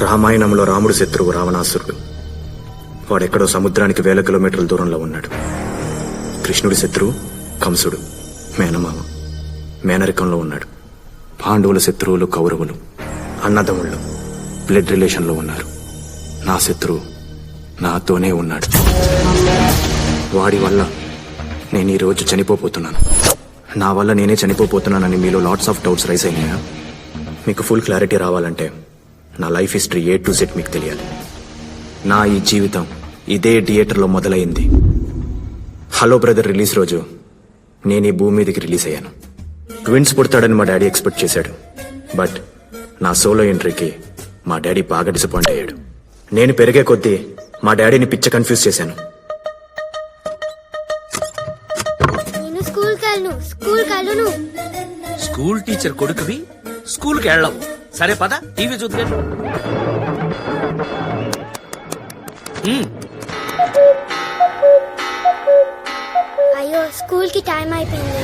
రామాయణంలో రాముడు శత్రువు రావణాసురుడు. వాడెక్కడో సముద్రానికి వేల కిలోమీటర్ల దూరంలో ఉన్నాడు. కృష్ణుడి శత్రువు కంసుడు, మేనమామ, మేనరికంలో ఉన్నాడు. పాండవుల శత్రువులు కౌరవులు, అన్నదమ్ముళ్ళు, బ్లడ్ రిలేషన్లో ఉన్నారు. నా శత్రువు నాతోనే ఉన్నాడు. వాడి వల్ల నేను ఈరోజు చనిపోతున్నాను. నా వల్ల నేనే చనిపోతున్నానని మీలో లాట్స్ ఆఫ్ డౌట్స్ రైజ్ అయినాయా? మీకు ఫుల్ క్లారిటీ రావాలంటే నా life history A to Z మీకు తెలియాలి. నా ఈ జీవితం ఇదే థియేటర్లో మొదలైంది. హలో బ్రదర్ రిలీజ్ రోజు నేను ఈ భూమి మీదకి రిలీజ్ అయ్యాను. ట్విన్స్ పుడతాడని మా డాడీ ఎక్స్పెక్ట్ చేశాడు. బట్ నా సోలో ఎంట్రీకి మా డాడీ బాగా డిసప్పాయింట్ అయ్యాడు. నేను పెరిగే కొద్దీ మా డాడీని పిచ్చ కన్ఫ్యూజ్ చేశాను. స్కూల్ టీచర్ కొడుకువి స్కూల్కి వెళ్ళవు. సరే పద టీవీ చూద్దాం. అయ్యో స్కూల్ కి టైం అయిపోయింది.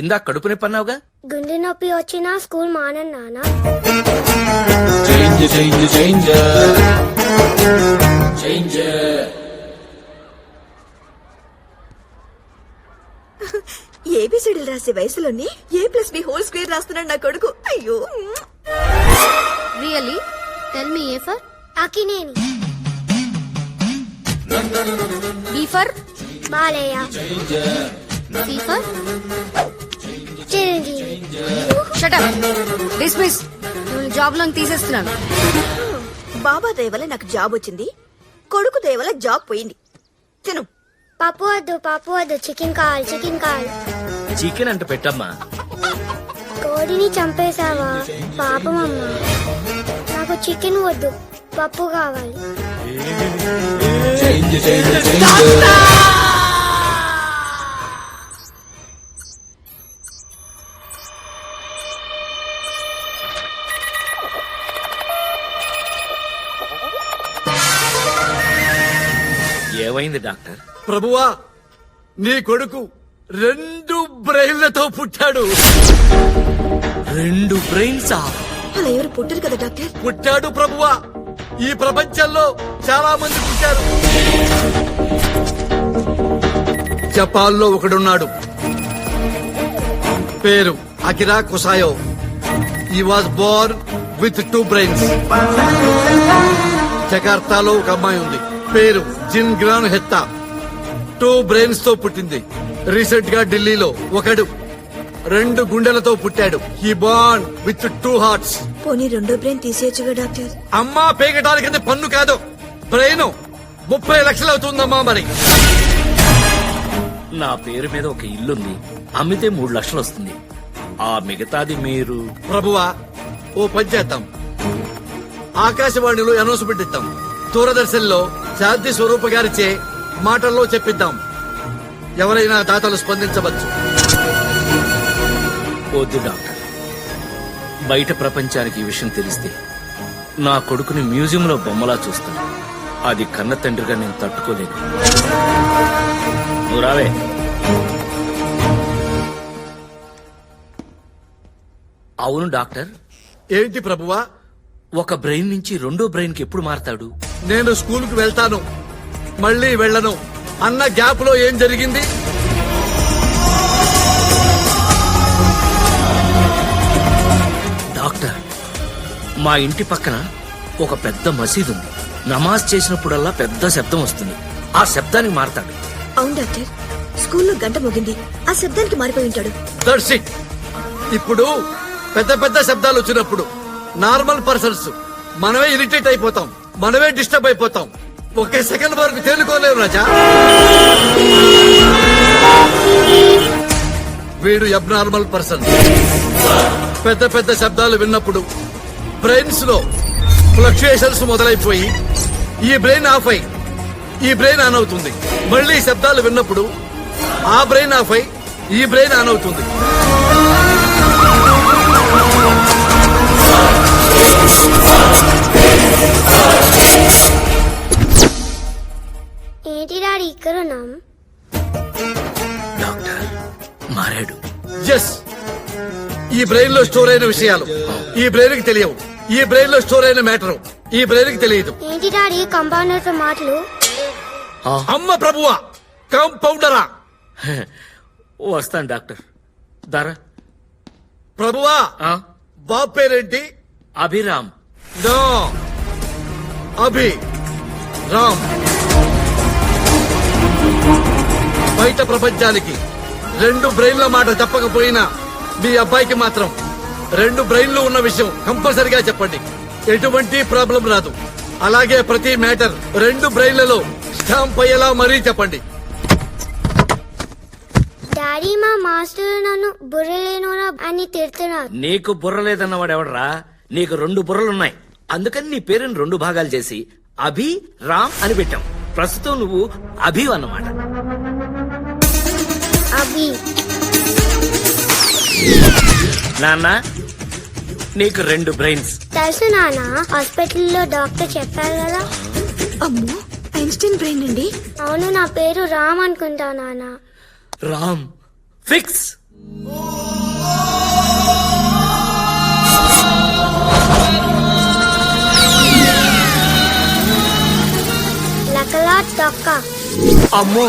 ఇందాక కడుపు నొప్పి అన్నావుగా? గుండె నొప్పి వచ్చినా స్కూల్ మానను నానా. ఏబిసిడీలు రాసే వయసులోని A+B² రాస్తున్నాడు నా కొడుకు. అయ్యో really tell me. A for Akkineni, B for Balayya, C for Chiranjeevi. Shut up, dismiss. Job లోని తీసేస్తున్నాను. బాబా దయవల్ల నాకు జాబ్ వచ్చింది, కొడుకు దయవల్ల జాబ్ పోయింది. తిను. పప్పు వద్దు, పప్పు వద్దు, చికెన్ కావాలి, చికెన్ కావాలి. చికెన్ అంట పెట్టమ్మా. కోడిని చంపేశావా పాపం అమ్మా. నాకు చికెన్ వద్దు, పప్పు కావాలి. ఏమైంది డాక్టర్? ప్రభువా, నీ కొడుకు 2 బ్రెయిన్లతో పుట్టాడు. 2 బ్రెయిన్సా? అలా ఎవరు పుట్టరు కదా డాక్టర్. పుట్టాడు ప్రభువా. ఈ ప్రపంచంలో చాలా మంది పుట్టారు. జపాన్లో ఒకడున్నాడు, పేరు అకిరా కుసాయో. ఈ వాజ్ బోర్న్ విత్ 2 బ్రెయిన్స్. జకార్తాలో ఒక అమ్మాయి ఉంది, పేరు జిన్ గ్రాన్ హెత్తా. 2 బ్రెయిన్స్ తో పుట్టింది. రీసెంట్ గా ఢిల్లీలో ఒకడు 2 గుండెలతో పుట్టాడు. He Born with 2 hearts. పోనీ 2 బ్రెయిన్ తీసేయచ్చుగా డాక్టర్. అమ్మా, పేగటానికి పన్ను కాదు, బ్రెయిన్ 30 లక్షలు అవుతుందమ్మా. మరి నా పేరు మీద ఒక ఇల్లుంది, అమ్మితే 3 లక్షలు వస్తుంది. ఆ మిగతాది మీరు. ప్రభువా, ఓ పని చేద్దాం. ఆకాశవాణిలో అనౌన్స్మెంట్ ఇద్దాం. దూరదర్శన్లో శాంతి స్వరూప గారిచే మాటల్లో చెప్పిద్దాం. ఎవరైనా దాతలు స్పందించవచ్చు. వద్దు డాక్టర్, బయట ప్రపంచానికి ఈ విషయం తెలిస్తే నా కొడుకుని మ్యూజియంలో బొమ్మలా చూస్తాను. అది కన్న తండ్రిగా నేను తట్టుకోలేను. నువ్వు రావే. అవును డాక్టర్. ఏంటి ప్రభువా? ఒక బ్రెయిన్ నుంచి 2వ బ్రెయిన్ కి ఎప్పుడు మారతాడు? నేను స్కూల్ కు వెళ్తాను, మళ్ళీ వెళ్ళను అన్న గ్యాప్ లో ఏం జరిగింది? డాక్టర్, మా ఇంటి పక్కన ఒక పెద్ద మసీదు ఉంది. నమాజ్ చేసినప్పుడల్లా పెద్ద శబ్దం వస్తుంది. ఆ శబ్దానికి మారతాడు. అవును డాక్టర్, స్కూల్లో గంట మోగింది, ఆ శబ్దానికి మారిపోయి ఉంటాడు. That's it. ఇప్పుడు పెద్ద పెద్ద శబ్దాలు వచ్చినప్పుడు నార్మల్ పర్సన్స్ మనమే ఇరిటేట్ అయిపోతాం, మనమే డిస్టర్బ్ అయిపోతాం. ఒకే సెకండ్ వరకు తేలుకోలేరు రాజా. వీడు అబ్నార్మల్ పర్సన్. పెద్ద పెద్ద శబ్దాలు విన్నప్పుడు బ్రెయిన్స్ లో ఫ్లక్చుయేషన్స్ మొదలైపోయి ఈ బ్రెయిన్ ఆఫ్ అయి ఈ బ్రెయిన్ ఆన్ అవుతుంది. మళ్ళీ శబ్దాలు విన్నప్పుడు ఆ బ్రెయిన్ ఆఫ్ అయి ఈ బ్రెయిన్ ఆన్ అవుతుంది. ఏంటి డాడీ ఇక్కడ ఉన్నాం? డాక్టర్ మారాడు. ఎస్, ఈ బ్రెయిన్ లో స్టోర్ అయిన విషయాలు ఈ బ్రెయిన్ కి తెలియవు. ఈ బ్రెయిన్ లో స్టోర్ అయిన మ్యాటర్ ఈ బ్రెయిన్ కి తెలియదు. ఏంటి డాడీ కంపౌండర్ తో మాటలు? అమ్మ ప్రభువా, కాంపౌండరా? వస్తాను డాక్టర్. దారా ప్రభువా, బాబు పేరేంటి? అభిరామ్. నో, అభి రామ్. బయట ప్రపంచానికి 2 బ్రెయిన్ల మాట చెప్పకపోయినా మీ అబ్బాయికి మాత్రం 2 బ్రెయిన్లు ఉన్న విషయం కంపల్సరిగా చెప్పండి. ఎటువంటి ప్రాబ్లం రాదు. అలాగే ప్రతి మ్యాటర్ 2 బ్రెయిన్లలో స్టాంప్ అయ్యేలా మరీ చెప్పండి. డాడీ మా మాస్టర్ నన్ను బుర్రలేనోరా అని తిడుతున్నారు. నీకు బుర్ర లేదన్నవాడు ఎవడరా? నీకు 2 బుర్రలున్నాయి. అందుకని నీ పేరుని 2 భాగాలు చేసి అభి రామ్ అని పెట్టాం. ప్రస్తుతం నువ్వు అభి అన్నమాట. అభి నాన్న, నీకు 2 బ్రెయిన్స్. తెలుసు నాన్న, హాస్పిటల్లో డాక్టర్ చెప్పారు కదా. అమ్మో, ఐన్స్టీన్ బ్రెయిన్ అండి. అవును, నా పేరు రామ్ అనుకుంటా నాన్న. రామ్ ఫిక్స్. లకలా తొక్క. అమ్మో,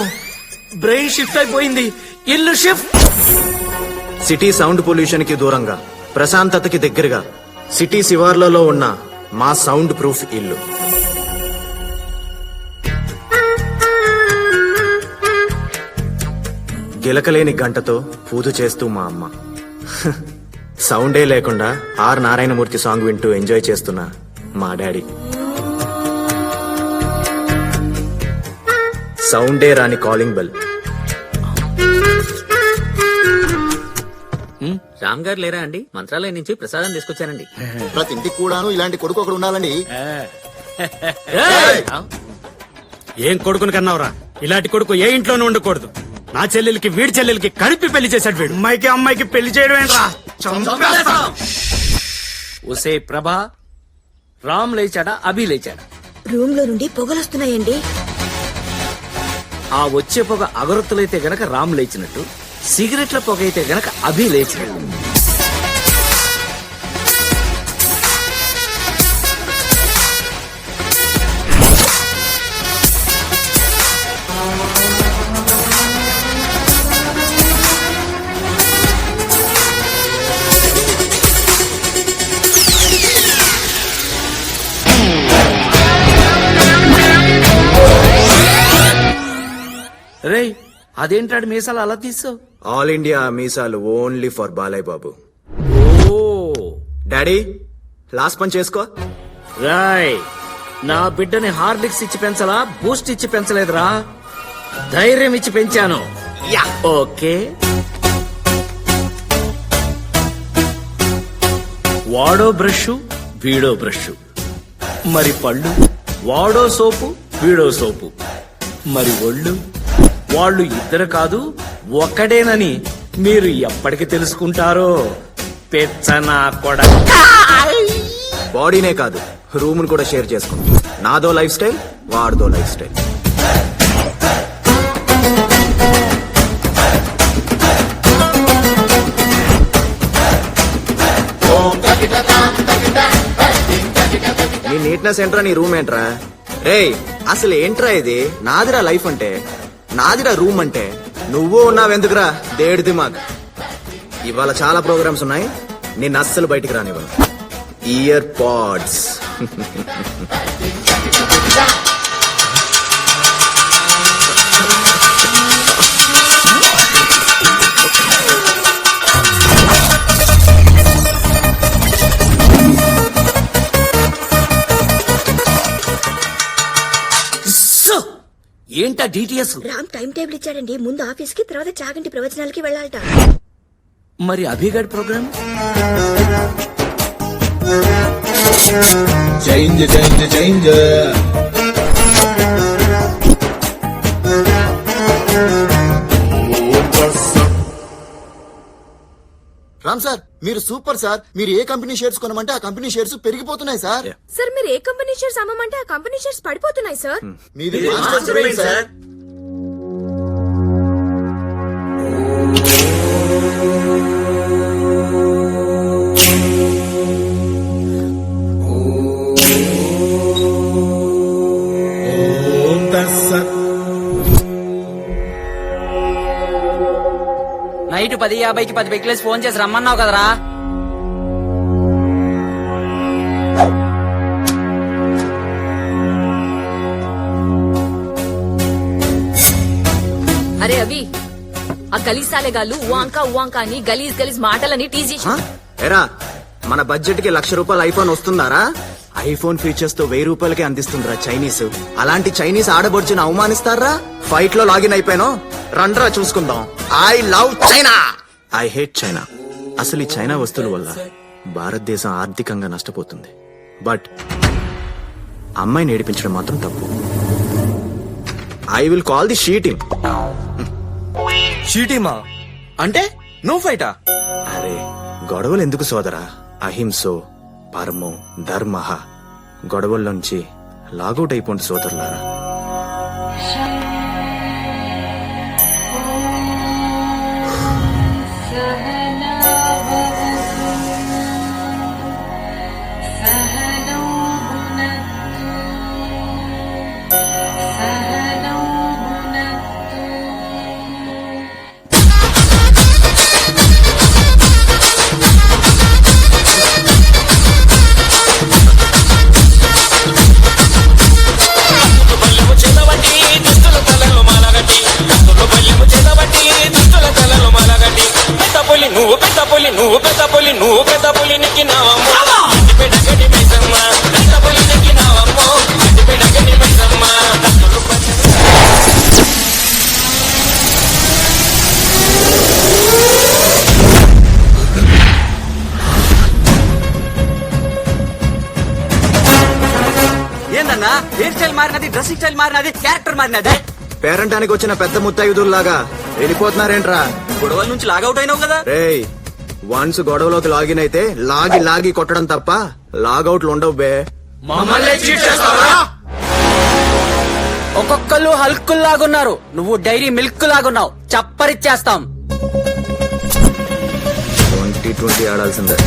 బ్రెయిన్ షిఫ్ట్ అయిపోయింది. ఇల్లు షిఫ్ట్. సిటీ సౌండ్ పొల్యూషన్ కి దూరంగా, ప్రశాంతతకి దగ్గరగా, సిటీ శివార్లలో ఉన్న మా సౌండ్ ప్రూఫ్ ఇల్లు. గిలకలేని గంటతో పూజ చేస్తూ మా అమ్మ. సౌండే లేకుండా ఆర్ నారాయణమూర్తి సాంగ్ వింటూ ఎంజాయ్ చేస్తున్న మా డాడీ. సౌండే రాని కాలింగ్ బెల్. రామ్ గారు లేరా అండి? మంత్రాలయం నుంచి ప్రసాదం తీసుకొచ్చానండి. ప్రతి ఇంటికి కూడాను ఇలాంటి కొడుకు ఒకడు ఉండాలండి. ఏం కొడుకుని కన్నావురా? ఇలాంటి కొడుకు ఏ ఇంట్లోనూ ఉండకూడదు. నా చెల్లెలకి వీడి చెల్లెలకి కలిపి పెళ్లి చేశాడు వీడు. అమ్మాయికి పెళ్లి చేయడం ఏంట్రా? ఒసే ప్రభా, రామ్ లేచాడా అభి లేచాడా? రూమ్ లో నుండి పొగలొస్తున్నాయండి. ఆ వచ్చే పొగ అగరొత్తులైతే గనక రామ్ లేచినట్టు, సిగరెట్ల పొగ అయితే గనక అభి లేచినట్టు. రేయ్, అదేంటాడు మీసాలు అలా తీసావు? ఆల్ ఇండియా మీసాలు ఓన్లీ ఫర్ బాలయ్య బాబు. ఓ డాడీ, లాస్ట్ పని చేసుకో. రాయ్, నా బిడ్డని హార్లిక్స్ ఇచ్చి పెంచలా, బూస్ట్ ఇచ్చి పెంచలేదురా, ధైర్యం ఇచ్చి పెంచాను. ఓకే, వాడో బ్రష్ వీడో బ్రష్, మరి పళ్ళు వాడో సోపు వీడో సోపు, మరి ఒళ్ళు వాళ్ళు ఇద్దరు కాదు ఒక్కడేనని మీరు ఎప్పటికి తెలుసుకుంటారో పెచ్చనా కూడా. బాడీనే కాదు, రూమ్ కూడా షేర్ చేసుకుంటాం. నాదో లైఫ్ స్టైల్, వాడిదో లైఫ్ స్టైల్. నీ నీట్నెస్ ఏంట్రా, నీ రూమ్ ఏంట్రా? రేయ్, అసలు ఏంట్రా ఇది? నాదిరా లైఫ్ అంటే, నాదిరా రూమ్ అంటే. నువ్వు ఉన్నావెందుకురా దేడి దిమాగ్. ఇవాళ చాలా ప్రోగ్రామ్స్ ఉన్నాయి, నిన్ను అస్సలు బయటికి రానివ్వను. Ear pods. ఏంటా డిటిఎస్? రామ్ టైం టేబుల్ ఇచ్చాడండి. ముందు ఆఫీస్ కి, తర్వాత చాగంటి ప్రవచనాలకి వెళ్ళాలట. మరి అభిగడ్ program? Change change change. Ram sir, మీరు సూపర్ సార్. మీరు ఏ కంపెనీ షేర్స్ కొనమంటే ఆ కంపెనీ షేర్స్ పెరిగిపోతున్నాయి సార్. సార్, మీరు ఏ కంపెనీ షేర్స్ అమ్మమంటే ఆ కంపెనీ షేర్స్ పడిపోతున్నాయి సార్. మీది మాస్టర్ బ్రెయిన్ సార్. నైట్ 10:50కి 10 పెగ్గులేసి ఫోన్ చేసి రమ్మన్నావు కదరా. అరే అవి ఆ గలీజ్ సాలెగాళ్ళు ఉవాంకా అని గలీజ్ మాటలని టీజ్ చేసి ఎరా మన బడ్జెట్ కి ₹1,00,000 ఐఫోన్ వస్తుందారా? ఐఫోన్ ఫీచర్స్ తో ₹1000 అందిస్తుందిరా చైనీస్. అలాంటి చైనీస్ ఆడబొడ్చుని అవమానిస్తారా? ఫైట్ లో లాగిన్ అయిపోయాను, రండ్రా చూసుకుందాం. I love China, I hate China. అసలు ఈ చైనా వస్తువుల వల్ల భారతదేశం ఆర్థికంగా నష్టపోతుంది. బట్ అమ్మాయిని ఏడిపించడం మాత్రం తప్పు. I will call the she team. షీటీమా అంటే నువ్వు ఫైటా? అరే గొడవలు ఎందుకు సోదరా? అహింసో పరమో ధర్మ. గొడవల్లోంచి లాగౌట్ అయిపోండి సోదరులారా. నువ్వు పెద్ద పులి నెక్కినావమ్మో పెడగడి మైసమ్మ, పెద్ద పులి నెక్కినావమ్మో పెడగడి మైసమ్మ. ఏందన్నా హెయిర్ స్టైల్ మారినది, డ్రెస్సింగ్ స్టైల్ మారినది, క్యారెక్టర్ మారినది. పేరంటానికి వచ్చిన పెద్ద ముత్తైదుల్లాగా వెళ్ళిపోతున్నారేంట్రా? గొడవల నుంచి లాగౌట్ అయినావు కదా. రేయ్ వన్స్ గొడవలోకి లాగిన్ అయితే లాగి కొట్టడం తప్ప లాగౌట్లు ఉండవు బే. ఒక్కొక్కళ్ళు హల్కుల్ లాగున్నారు, నువ్వు డైరీ మిల్క్ లాగున్నావు. చప్పరిచ్చేస్తాం. 2020 ఆడాల్సిందే.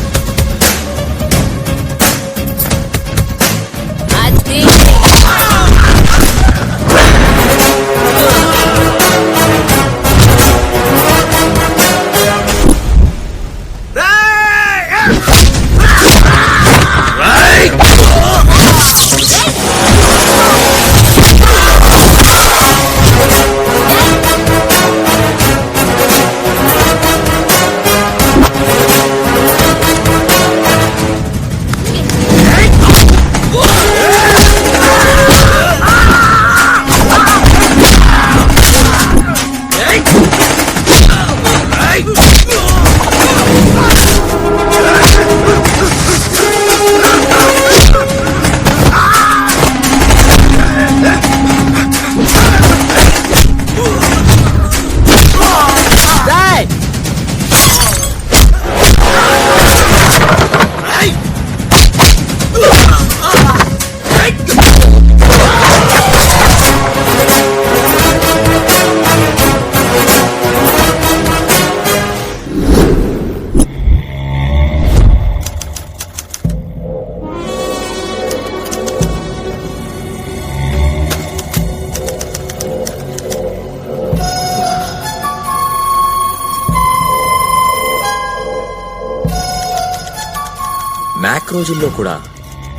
మ్యాక్ రోజుల్లో కూడా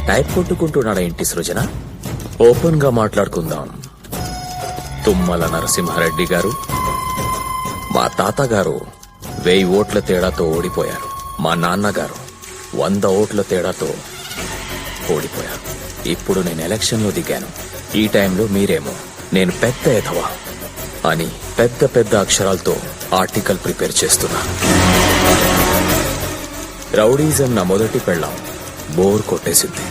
టైప్ కొట్టుకుంటున్నాడా ఇంటి సృజన? ఓపెన్ గా మాట్లాడుకుందాం. తుమ్మల నరసింహారెడ్డి గారు, మా తాతగారు 1000 ఓట్ల తేడాతో ఓడిపోయారు. మా నాన్నగారు 100 ఓట్ల తేడాతో ఓడిపోయారు. ఇప్పుడు నేను ఎలక్షన్లో దిగాను. ఈ టైంలో మీరేమో నేను పెద్ద ఎదవా అని పెద్ద అక్షరాలతో ఆర్టికల్ ప్రిపేర్ చేస్తున్నాను. రౌడీజం నా మొదటి పెళ్ళాం, బోర్ కొట్టేసింది.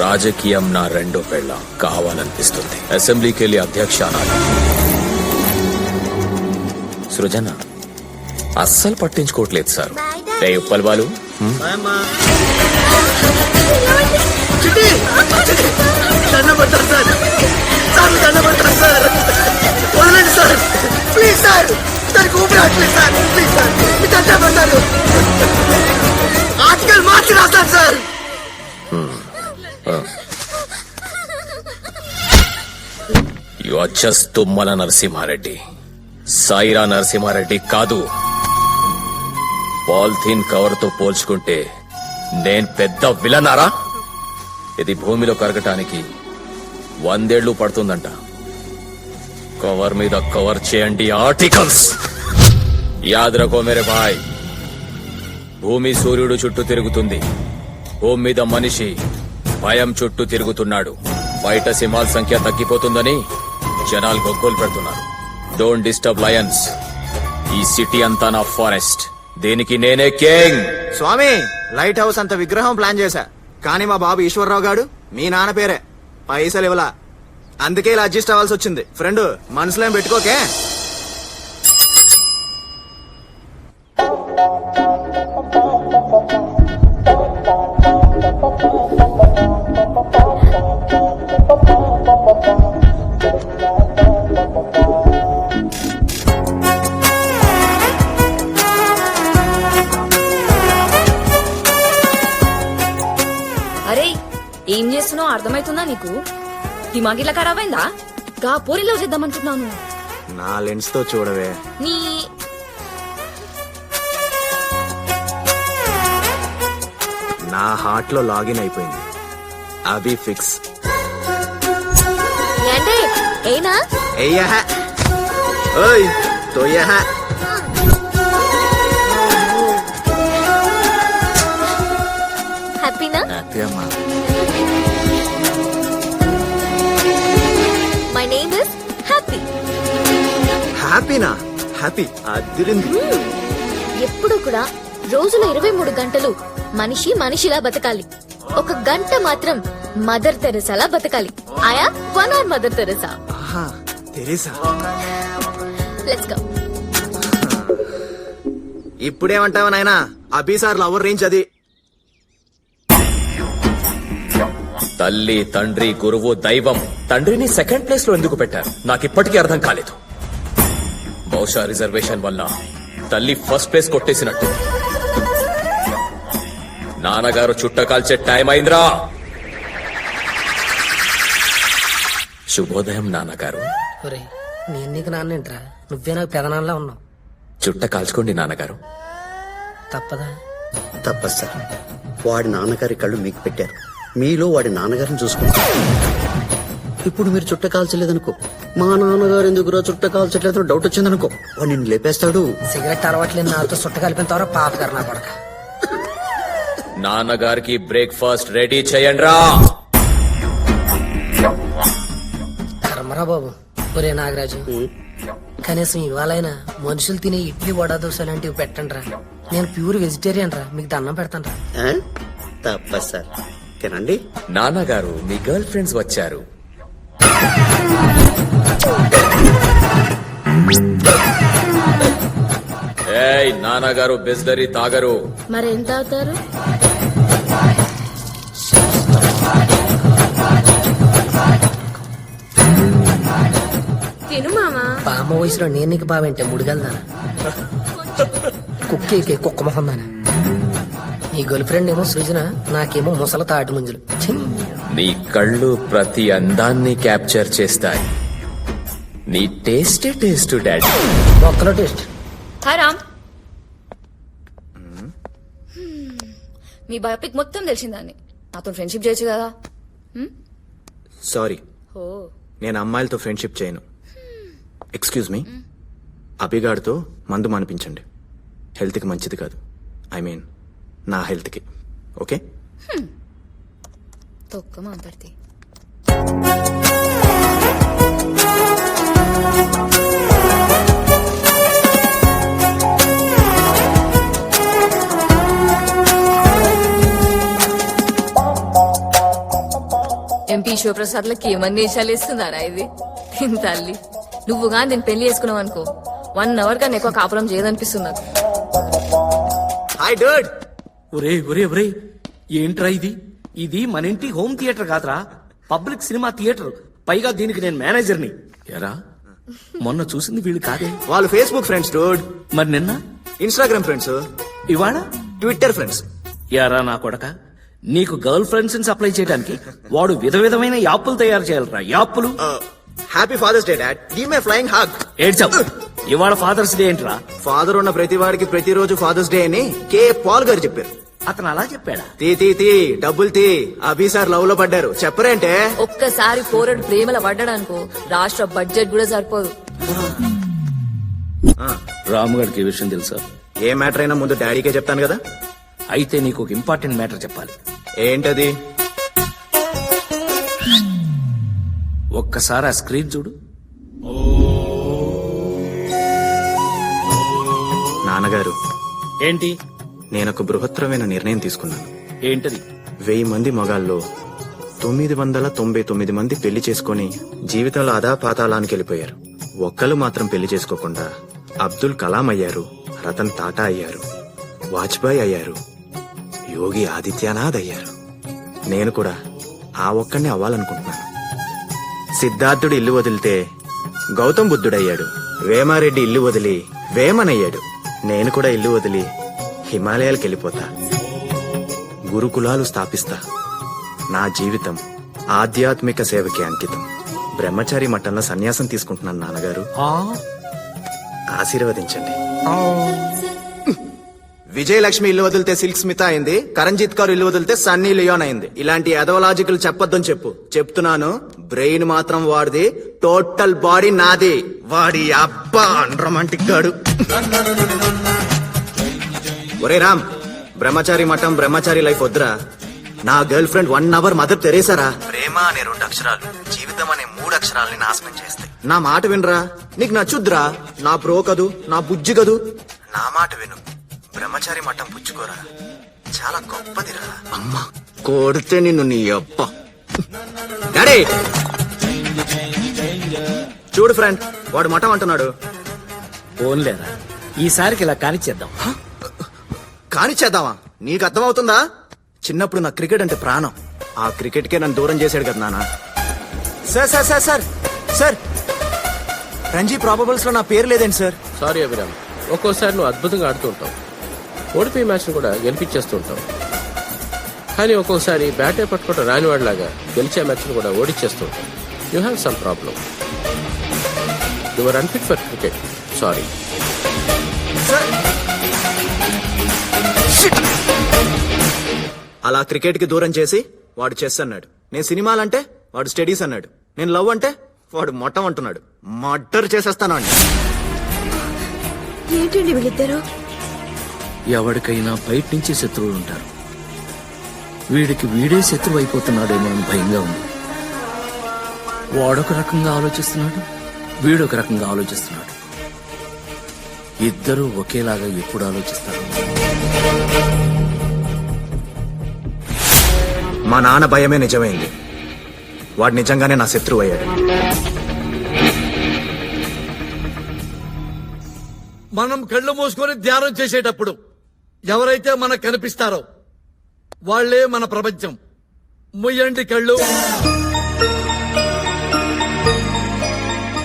రాజకీయం నా రెండో పెళ్ళాం, కావాలనిపిస్తుంది. అసెంబ్లీకి వెళ్ళి అధ్యక్ష అనాలి. సృజన అస్సలు పట్టించుకోవట్లేదు సార్. రే ఉప్పల్ బాలు, ఆర్టికల్ మార్చి రాస్తాను sir. You are just Tummala Narasimhareddy, Saira Narasimhareddy కాదు. పాలిథీన్ కవర్ తో పోల్చుకుంటే నేను పెద్ద విలనారా? ఇది భూమిలో కరగటానికి 100 ఏళ్లు పడుతుందంట. కవర్ మీద కవర్ చేయండి ఆర్టికల్స్. యాద్ రఖో మేరే భాయ్, భూమి సూర్యుడు చుట్టూ తిరుగుతుంది, భూమి మీద మనిషి భయం చుట్టూ తిరుగుతున్నాడు. బయట సింహాల సంఖ్య తగ్గిపోతుందని జనాలు గొగ్గోలు పెడుతున్నారు. Don't disturb Lions. ఈ సిటీ అంతా నా ఫారెస్ట్, దీనికి నేనే కింగ్. స్వామి, లైట్ హౌస్ అంత విగ్రహం ప్లాన్ చేశా, కానీ మా బాబు ఈశ్వరరావు గాడు మీ నాన్న పేరే, పైసలు ఇవ్వలా. అందుకే ఇలా అడ్జస్ట్ అవ్వాల్సి వచ్చింది. ఫ్రెండ్, మనసులో ఏం పెట్టుకోకే. అరే ఏం చేస్తున్నావు అర్థమైతుందా నీకు? దిమాగిలా ఖరాబ్ అయిందా? గా పూరిలో చేద్దామనుకుంటున్నాను. నా లెన్స్ తో చూడవే. నీ నా హార్ట్ లో లాగిన్ అయిపోయింది. అవి ఫిక్స్. ఏంటే ఏనా ఎయ్యహ ఓయ్ తోయహ. హ్యాపీనా? హ్యాపీ అమ్మా. My name is happy. హ్యాపీనా? హ్యాపీ అదిరింది. ఎప్పుడు కూడా రోజులో 23 గంటలు మనిషి మనిషిలా బతకాలి. ఒక గంట మాత్రం మదర్ తెరెసాలా బతకాలి. ఆయా 1 hour mother Teresa. Teresa, let's go. ఇప్పుడేమంటావా నాయనా? అభి సార్ లవర్ రేంజ్ అది. తల్లి, తండ్రి, గురువు, దైవం. తండ్రిని సెకండ్ ప్లేస్ లో ఎందుకు పెట్టారు నాకిప్పటికీ అర్థం కాలేదు. బహుశా రిజర్వేషన్ వల్ల తల్లి ఫస్ట్ ప్లేస్ కొట్టేసినట్టు. నాన్నగారు చుట్ట కాల్చే టైం అయిందిరా. శుభోదయం నాన్నగారు. నేను నీకు నాన్నేంట్రా, నువ్వే నాకు పెదనాన్నలా ఉన్నావు. చుట్ట కాల్చుకోండి నాన్నగారు. తప్పదా? తప్పదు సార్. వాడి నాన్నగారి కళ్ళు మీకు పెట్టారు, మీలో వాడి నాన్నగారిని చూసుకుంటారు. ఇప్పుడు మీరు చుట్ట కాల్చలేదనుకో, మా నాన్నగారు ఎందుకురా చుట్ట కాల్చలేదు డౌట్ వచ్చిందనుకో, వాడు నిన్ను లేపేస్తాడు. సిగరెట్ అలవాట్లేదు నాతో చుట్ట కలిపిన తర్వాత పాపగారు నా కొడక. నాన్నగారికి బ్రేక్ఫాస్ట్ రెడీ చేయండి రా. కర్మరా బాబు. ఒరే నాగరాజు, కనీసం ఇవాళైనా మనుషులు తినే ఇడ్లీ వడ దోశ లాంటివి పెట్టండి రా. నేను ప్యూర్ వెజిటేరియన్ రా, మీకు దండం పెడతాను రా. తప్పదు సార్, తినండి. నాన్నగారు, మీ గర్ల్ ఫ్రెండ్స్ వచ్చారు. ఏయ్, నాన్నగారు బిస్లరీ తాగరు. మరేం తాగుతారు? తిను మామా. బామ్మ వయసులో నేను నీకు బావేంటే ముడిగలదానా? కుక్కేకే కుక్క మొహం దానా? నీ గర్ల్ ఫ్రెండ్ ఏమో సృజన, నాకేమో ముసల తాటి ముంజులు. నీ కళ్ళు ప్రతి అందాన్ని క్యాప్చర్ చేస్తాయి. నీ టేస్టే టేస్ట్ డాడీ. మొక్కలో టేస్ట్. హాయ్ రామ్. మీ బయోపిక్ మొత్తం తెలిసిందాన్ని. నాతో ఫ్రెండ్షిప్ చేయొచ్చు కదా. సారీ, ఓ నేను అమ్మాయిలతో ఫ్రెండ్షిప్ చేయను. ఎక్స్క్యూజ్ మీ, అభిగాడితో మందు మానిపించండి. హెల్త్కి మంచిది కాదు. ఐ మీన్ నా హెల్త్కి. ఓకే? తొక్క మాట్లాడితే ఎంపీ శివప్రసాద్లకి ఏమన్నా దేశాలు ఇస్తుందారా ఇది? తల్లి, నువ్వుగా నేను పెళ్లి చేసుకున్నావు అనుకో, 1 hour కన్నా ఎక్కువ కాపురం చేయదనిపిస్తుంది నాకు. Hi Dude. ఒరే ఒరే ఒరే, ఏంట్రా ఇది? ఇది మన ఇంటి హోమ్ థియేటర్ కాదురా, పబ్లిక్ సినిమా థియేటర్. పైగా దీనికి నేను మేనేజర్ని. ఎరా, మొన్న చూసింది వీళ్ళు కాదే. వాళ్ళు ఫేస్బుక్ ఫ్రెండ్స్ డూడ్. మరి నిన్న ఇన్స్టాగ్రామ్ ఫ్రెండ్స్, ఇవాళ ట్విట్టర్ ఫ్రెండ్స్. యారా నా కొడక, నీకు గర్ల్ ఫ్రెండ్స్ ని సప్లై చేయడానికి వాడు విధమైన యాప్లు తయారు చేయాలరా. యాప్లు. Happy father's day dad. Give my flying hug. ఏడ్చావు. ఇవాళ ఫాదర్స్ డే ఏంట్రా? ఫాదర్ ఉన్న ప్రతి వాడికి ప్రతిరోజు ఫాదర్స్ డే అని కే పాల్ గారు చెప్పారు. అతను అలా చెప్పాడా? తీ డబ్బులు తీ. అభి సార్ లవ్ లో పడ్డారు. చెప్పరేంటే? ఒక్కసారి పోరడు ప్రేమల పడ్డాడనుకో రాష్ట్ర బడ్జెట్ కూడా సరిపోదు. రాముగారికి ఈ విషయం తెలుసా? ఏ మ్యాటర్ అయినా ముందు డాడీకే చెప్తాను కదా. అయితే నీకు ఒక ఇంపార్టెంట్ మ్యాటర్ చెప్పాలి. ఏంటది? ఒక్కసారి ఆ స్క్రీన్ చూడు. నాన్నగారు, ఏంటి? నేనొక బృహత్తరమైన నిర్ణయం తీసుకున్నాను. ఏంటది? 1000 మంది మగాల్లో 999 మంది పెళ్లి చేసుకుని జీవితంలో అధాపాతాళానికి వెళ్ళిపోయారు. ఒక్కళ్ళు మాత్రం పెళ్లి చేసుకోకుండా అబ్దుల్ కలాం అయ్యారు, రతన్ టాటా అయ్యారు, వాజ్పేయి అయ్యారు, యోగి ఆదిత్యనాథ్ అయ్యారు. నేను కూడా ఆ ఒక్కడిని అవ్వాలనుకుంటున్నాను. సిద్ధార్థుడు ఇల్లు వదిలితే గౌతమ్ బుద్ధుడయ్యాడు. వేమారెడ్డి ఇల్లు వదిలి వేమనయ్యాడు. నేను కూడా ఇల్లు వదిలి హిమాలయాలకు వెళ్ళిపోతా. గురుకులాలు స్థాపిస్తా. నా జీవితం ఆధ్యాత్మిక సేవకి అంకితం. బ్రహ్మచారి మఠంలో సన్యాసం తీసుకుంటున్నాను నాన్నగారు. ఆశీర్వదించండి. విజయలక్ష్మి ఇల్లు వదిలితే సిల్క్ స్మిత అయింది. కరణ్జిత్ కౌర్ ఇల్లు వదిలితే సన్నీ లియోన్ అయింది. ఇలాంటి ఎదవలాజికల్ చెప్పొద్దని చెప్పు. చెప్తున్నాను, బ్రెయిన్ మాత్రం వాడిది, టోటల్ బాడీ నాది. వాడి అబ్బా రొమాంటిక్ గాడు. ఒరే రామ్, బ్రహ్మచారి మఠం బ్రహ్మచారి లైఫ్ వద్దురా. నా గర్ల్ ఫ్రెండ్ 1 అవర్ మదర్ తెరేసారా. ప్రేమ అనే 2 అక్షరాలు జీవితం అనే 3 అక్షరాలని నాశనం చేస్తాయి. నా మాట వినరా. నీకు నచ్చుద్రా. నా ప్రో కదూ, నా బుజ్జి కదూ. నా మాట విను. బ్రహ్మచారి మఠం పుచ్చుకోరా. చాలా గొప్పదిరా. అమ్మా కోడితే నిన్ను నీ అబ్బ. డాడీ చూడు ఫ్రెండ్, వాడు మఠం అంటున్నాడు. ఓన్లేరా, ఈసారికి ఇలా కానిచ్చేద్దాం. కానిచ్చేద్దామా? నీకు అర్థమవుతుందా? చిన్నప్పుడు నా క్రికెట్ అంటే ప్రాణం. ఆ క్రికెట్ కే నన్ను దూరం చేశాడు కదా నాన్న. Sir sir sir sir sir Ranji probables లో నా పేరు లేదండి సార్. సారీ అభిరామ్, ఒక్కోసారి నువ్వు అద్భుతంగా ఆడుతూ ఉంటావు. ఓడిపోయి మ్యాచ్ కూడా గెలిపించేస్తూ ఉంటావు. కానీ ఒక్కోసారి బ్యాటే పట్టుకోవడం రానివాడిలాగా గెలిచే మ్యాచ్ కూడా ఓడిచ్చేస్తూ ఉంటావు. You have some problem. You are unfit for cricket. Sorry. అలా క్రికెట్ కి దూరం చేసి వాడు చెస్ అన్నాడు. నేను సినిమాలంటే వాడు స్టడీస్ అన్నాడు. నేను లవ్ అంటే వాడు మొట్టం అంటున్నాడు. మర్డర్ చేసేస్తాను అండి. ఏంటండి వీళ్ళిద్దరు? ఎవరికైనా బయట నుంచి శత్రువులు ఉంటారు. వీడికి వీడే శత్రువు అయిపోతున్నాడేమో అని భయంగా ఉంది. వాడొక రకంగా ఆలోచిస్తున్నాడు, వీడొక రకంగా ఆలోచిస్తున్నాడు. ఇద్దరూ ఒకేలాగా ఎప్పుడు ఆలోచిస్తారు? మా నాన్న భయమే నిజమైంది. వాడు నిజంగానే నా శత్రువు అయ్యాడు. మనం కళ్ళు మూసుకొని ధ్యానం చేసేటప్పుడు ఎవరైతే మనకు కనిపిస్తారో వాళ్లే మన ప్రపంచం. ముయ్యండి కళ్ళు.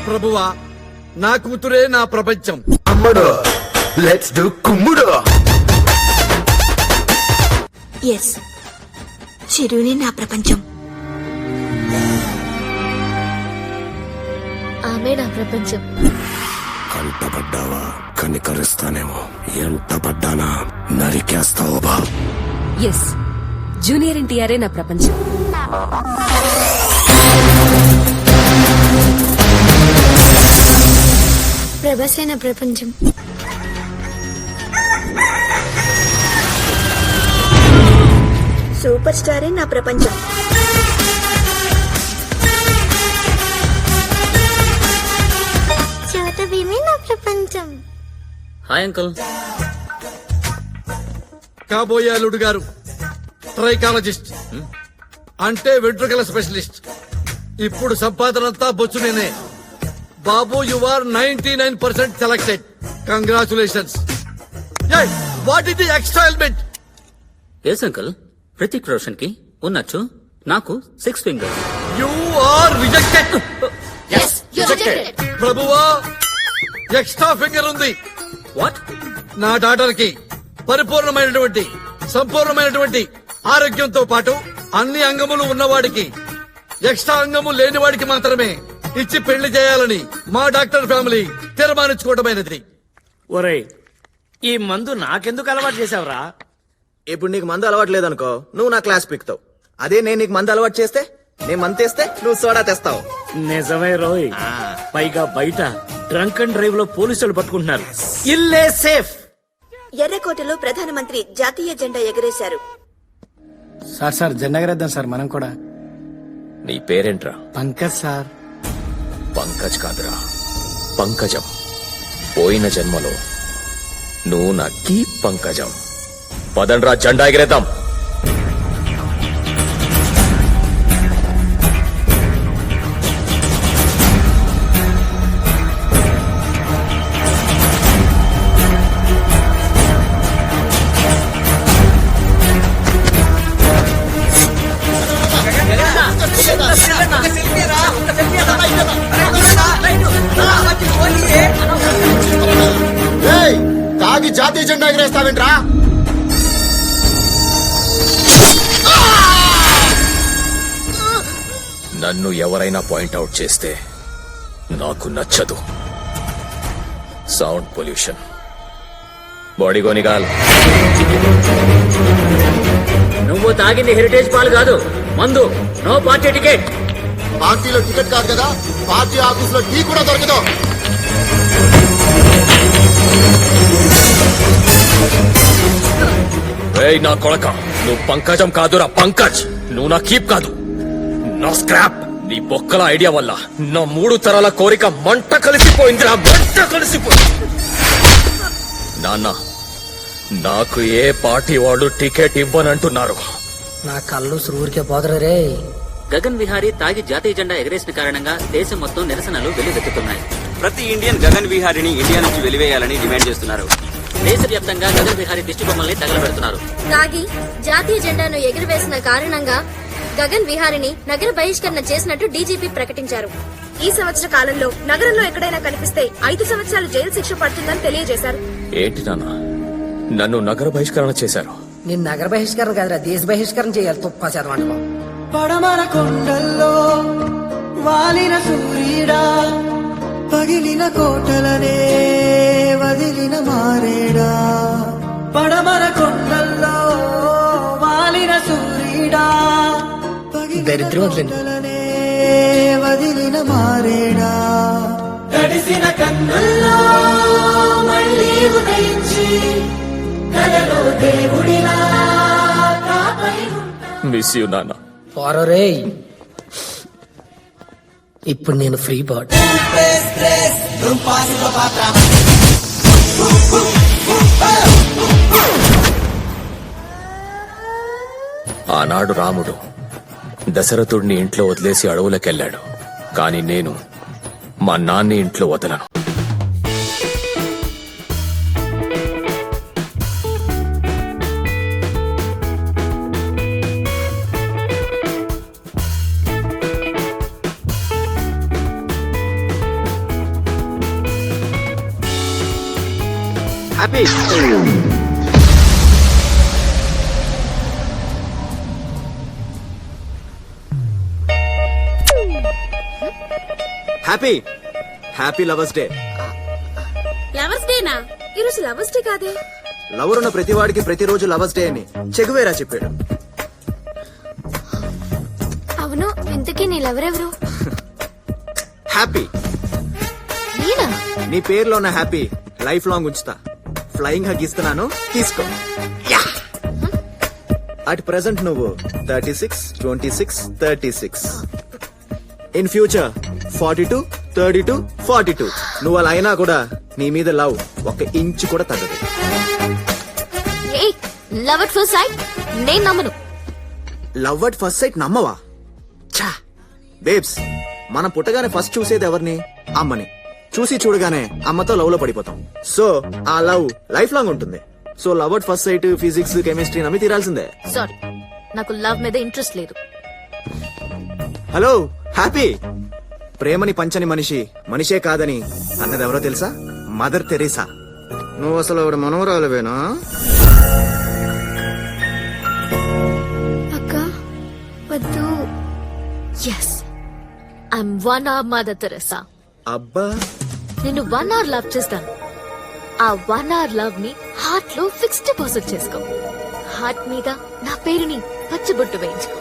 ప్రభువా, నా కూతురే నా ప్రపంచం. అమ్మడు, లెట్స్ డు కుమ్ముడు. ఎస్, చిరుని నా ప్రపంచం. ఆమె నా ప్రపంచం. కంటపడ్డావా? కనికరిస్తానేమో. ఎంత పడ్డానా నరికేస్తావు బా. ఎస్, జూనియర్ ఎన్టీఆరే నా ప్రపంచం. ప్రభాసే నా ప్రపంచం. సూపర్ స్టారే నా ప్రపంచం. చోట భీమే నా ప్రపంచం. Hi uncle. కాబోయే అల్లుడు గారు ట్రైకాలజిస్ట్, అంటే వెంట్రుకల స్పెషలిస్ట్. ఇప్పుడు సంపాదనంతా బొచ్చు నేనే. బాబు, you are 99% selected. Congratulations. What is the extra element? Yes uncle, Pratik Roshan కి ఉన్నచ్చు నాకు 6 ఫింగర్స్. You are rejected. ప్రభువా, ఎక్స్ట్రా ఫింగర్ ఉంది. వాట్? నా డాటర్ కి పరిపూర్ణమైనటువంటి సంపూర్ణమైనటువంటి ఆరోగ్యంతో పాటు అన్ని అంగములు ఉన్నవాడికి, ఎక్స్ట్రా అంగము లేనివాడికి మాత్రమే ఇచ్చి పెళ్లి చేయాలని మా డాక్టర్ ఫ్యామిలీ తీర్మానించుకోవటమైనది. ఒరేయ్, ఈ మందు నాకెందుకు అలవాటు చేసావురా? ఇప్పుడు నీకు మందు అలవాటు లేదనుకో, నువ్వు నా క్లాస్ పిక్తావు. అదే నేను నీకు మందు అలవాటు చేస్తే, నేను మందు తెస్తే నువ్వు సోడా తెస్తావు. నిజమే రోయ్. పైగా బయట డ్రంక్ అండ్ డ్రైవ్ లో పోలీసులు పట్టుకుంటున్నారు. ఇల్లే సేఫ్. ఎర్రకోటలో ప్రధానమంత్రి జాతీయ జెండా ఎగరేశారు. సార్ జెండా ఎగరేద్దాం సార్ మనం కూడా. నీ పేరేంట్రా? పంకజ్ సార్. పంకజ్ కాదురా, పంకజం. పోయిన జన్మలో నువ్వు నా కీ పంకజం. పదండ్రా, జెండా ఎగరేద్దాం. తాగి జాతీయ జెండా ఎగరేస్తావేంట్రా? నన్ను ఎవరైనా పాయింట్అవుట్ చేస్తే నాకు నచ్చదు. Sound pollution. బాడీ గోనిగాల్, నువ్వు తాగింది హెరిటేజ్ పాలు కాదు, మందు. No party ticket. పార్టీలో టికెట్ కాదు కదా, పార్టీ ఆఫీస్ లో టీ కూడా దొరకదు. రేయ్ నా కొడక, నువ్వు పంకజం కాదురా పంకజ్. నువ్వు నా కీప్ కాదు, నా స్క్రాప్. నీ బొక్కల ఐడియా వల్ల నా 3 తరాల కోరిక మంట కలిసిపోయిందిరా, మంట కలిసిపోయింది. నాన్న, నాకు ఏ పార్టీ వాళ్ళు టికెట్ ఇవ్వనంటున్నారు. నా కళ్ళు సూరికే పోదరు రే. గగన్ విహారీ తాగి జాతీయ జెండా ఎగరేసిన కారణంగా దేశం మొత్తం నిరసనలు వెల్లువెత్తుతున్నాయి. ప్రతి ఇండియన్ గగన్ విహారీని ఇండియా నుంచి వెలివేయాలని డిమాండ్ చేస్తున్నారు. దేశవ్యాప్తంగా గగన్ విహారీ దిష్టి బొమ్మల్ని తగలబెడుతున్నారు. తాగి జాతీయ జెండాను ఎగురవేసిన కారణంగా గగన్ విహారిని నగర బహిష్కరణ చేసినట్టు డీజీపీ ప్రకటించారు. ఈ సంవత్సర కాలంలో నగరంలో ఎక్కడైనా కనిపిస్తే 5 సంవత్సరాలు జైలు శిక్ష పడుతుందని తెలియజేశారు. ఏంటి నాన్న, నన్ను నగర బహిష్కరణ చేశారు? నేను నగర బహిష్కరణ కాదురా, దేశ బహిష్కరణ చేయాలి. తుప్పా చదవండి. పడమర కొండల్లో వాలిన సూర్యుడా, పగిలిన కోటలనే వదిలిన మారేడా. పడమర కొండల్లో వాలిన సూర్యుడా, దరిద్రవద్దులే వదిలిన మారేడా. తడిసిన కన్నుల్లో మళ్ళీ ఉదయించి కలలో దేవుడిలా కాపై మిస్ యూ నాన్న. పోరే, ఇప్పుడు నేను ఫ్రీ బర్డ్. ఆనాడు రాముడు దశరథుడిని ఇంట్లో వదిలేసి అడవులకెళ్లాడు. కాని నేను మా నాన్ని ఇంట్లో వదలను. Happy happy happy lovers day. Lovers డేనా? ఈరోజు లవర్స్ డే కాదే. లవర్ ఉన్న ప్రతివాడికి ప్రతిరోజు లవర్స్ డే అని చెగువేరా చెప్పాడు. అవును, ఇంతకీ నీ లవరెవరు? హ్యాపీ. నీ పేరులో ఉన్న హ్యాపీ లైఫ్ లాంగ్ ఉంచుతా. ఫ్లయింగ్ హగ్ ఇస్తున్నాను, తీసుకో. అట్ ప్రెసెంట్ నువ్వు 36, 26, 36. In future 42, 32, 42. నువ్వు అలా అయినా కూడా నీ మీద లవ్ 1 ఇంచు కూడా తగ్గదు. లవ్ అట్ ఫస్ట్ సైట్ నేను నమ్మను. లవ్ అట్ ఫస్ట్ సైట్ నమ్మవా? ఛా బేబ్స్, మనం పుట్టగానే ఫస్ట్ చూసేది ఎవరిని? అమ్మని. చూసి చూడగానే అమ్మతో లవ్ లో పడిపోతాం. సో ఆ లవ్ లైఫ్ లాంగ్ ఉంటుంది. So love at first site, physics, chemistry నమ్మి తీరాల్సిందే. సారీ, నాకు లవ్ మీద ఇంట్రెస్ట్ లేదు. హలో హ్యాపీ, ప్రేమని పంచని మనిషి మనిషే కాదని అన్నది ఎవరో తెలుసా? Mother Teresa. నువ్వు అసలు ఆవిడ మనవరాలువేనా? అక్క వద్దు. Yes, I'm 1 hour mother Teresa. అబ్బా నిన్ను 1 hour లవ్ చేస్తాను. ఆ 1 hour లవ్ ని హార్ట్ లో ఫిక్స్డ్ డిపాజిట్ చేసుకో. హార్ట్ మీద నా పేరుని పచ్చబొట్టు వేయించుకో.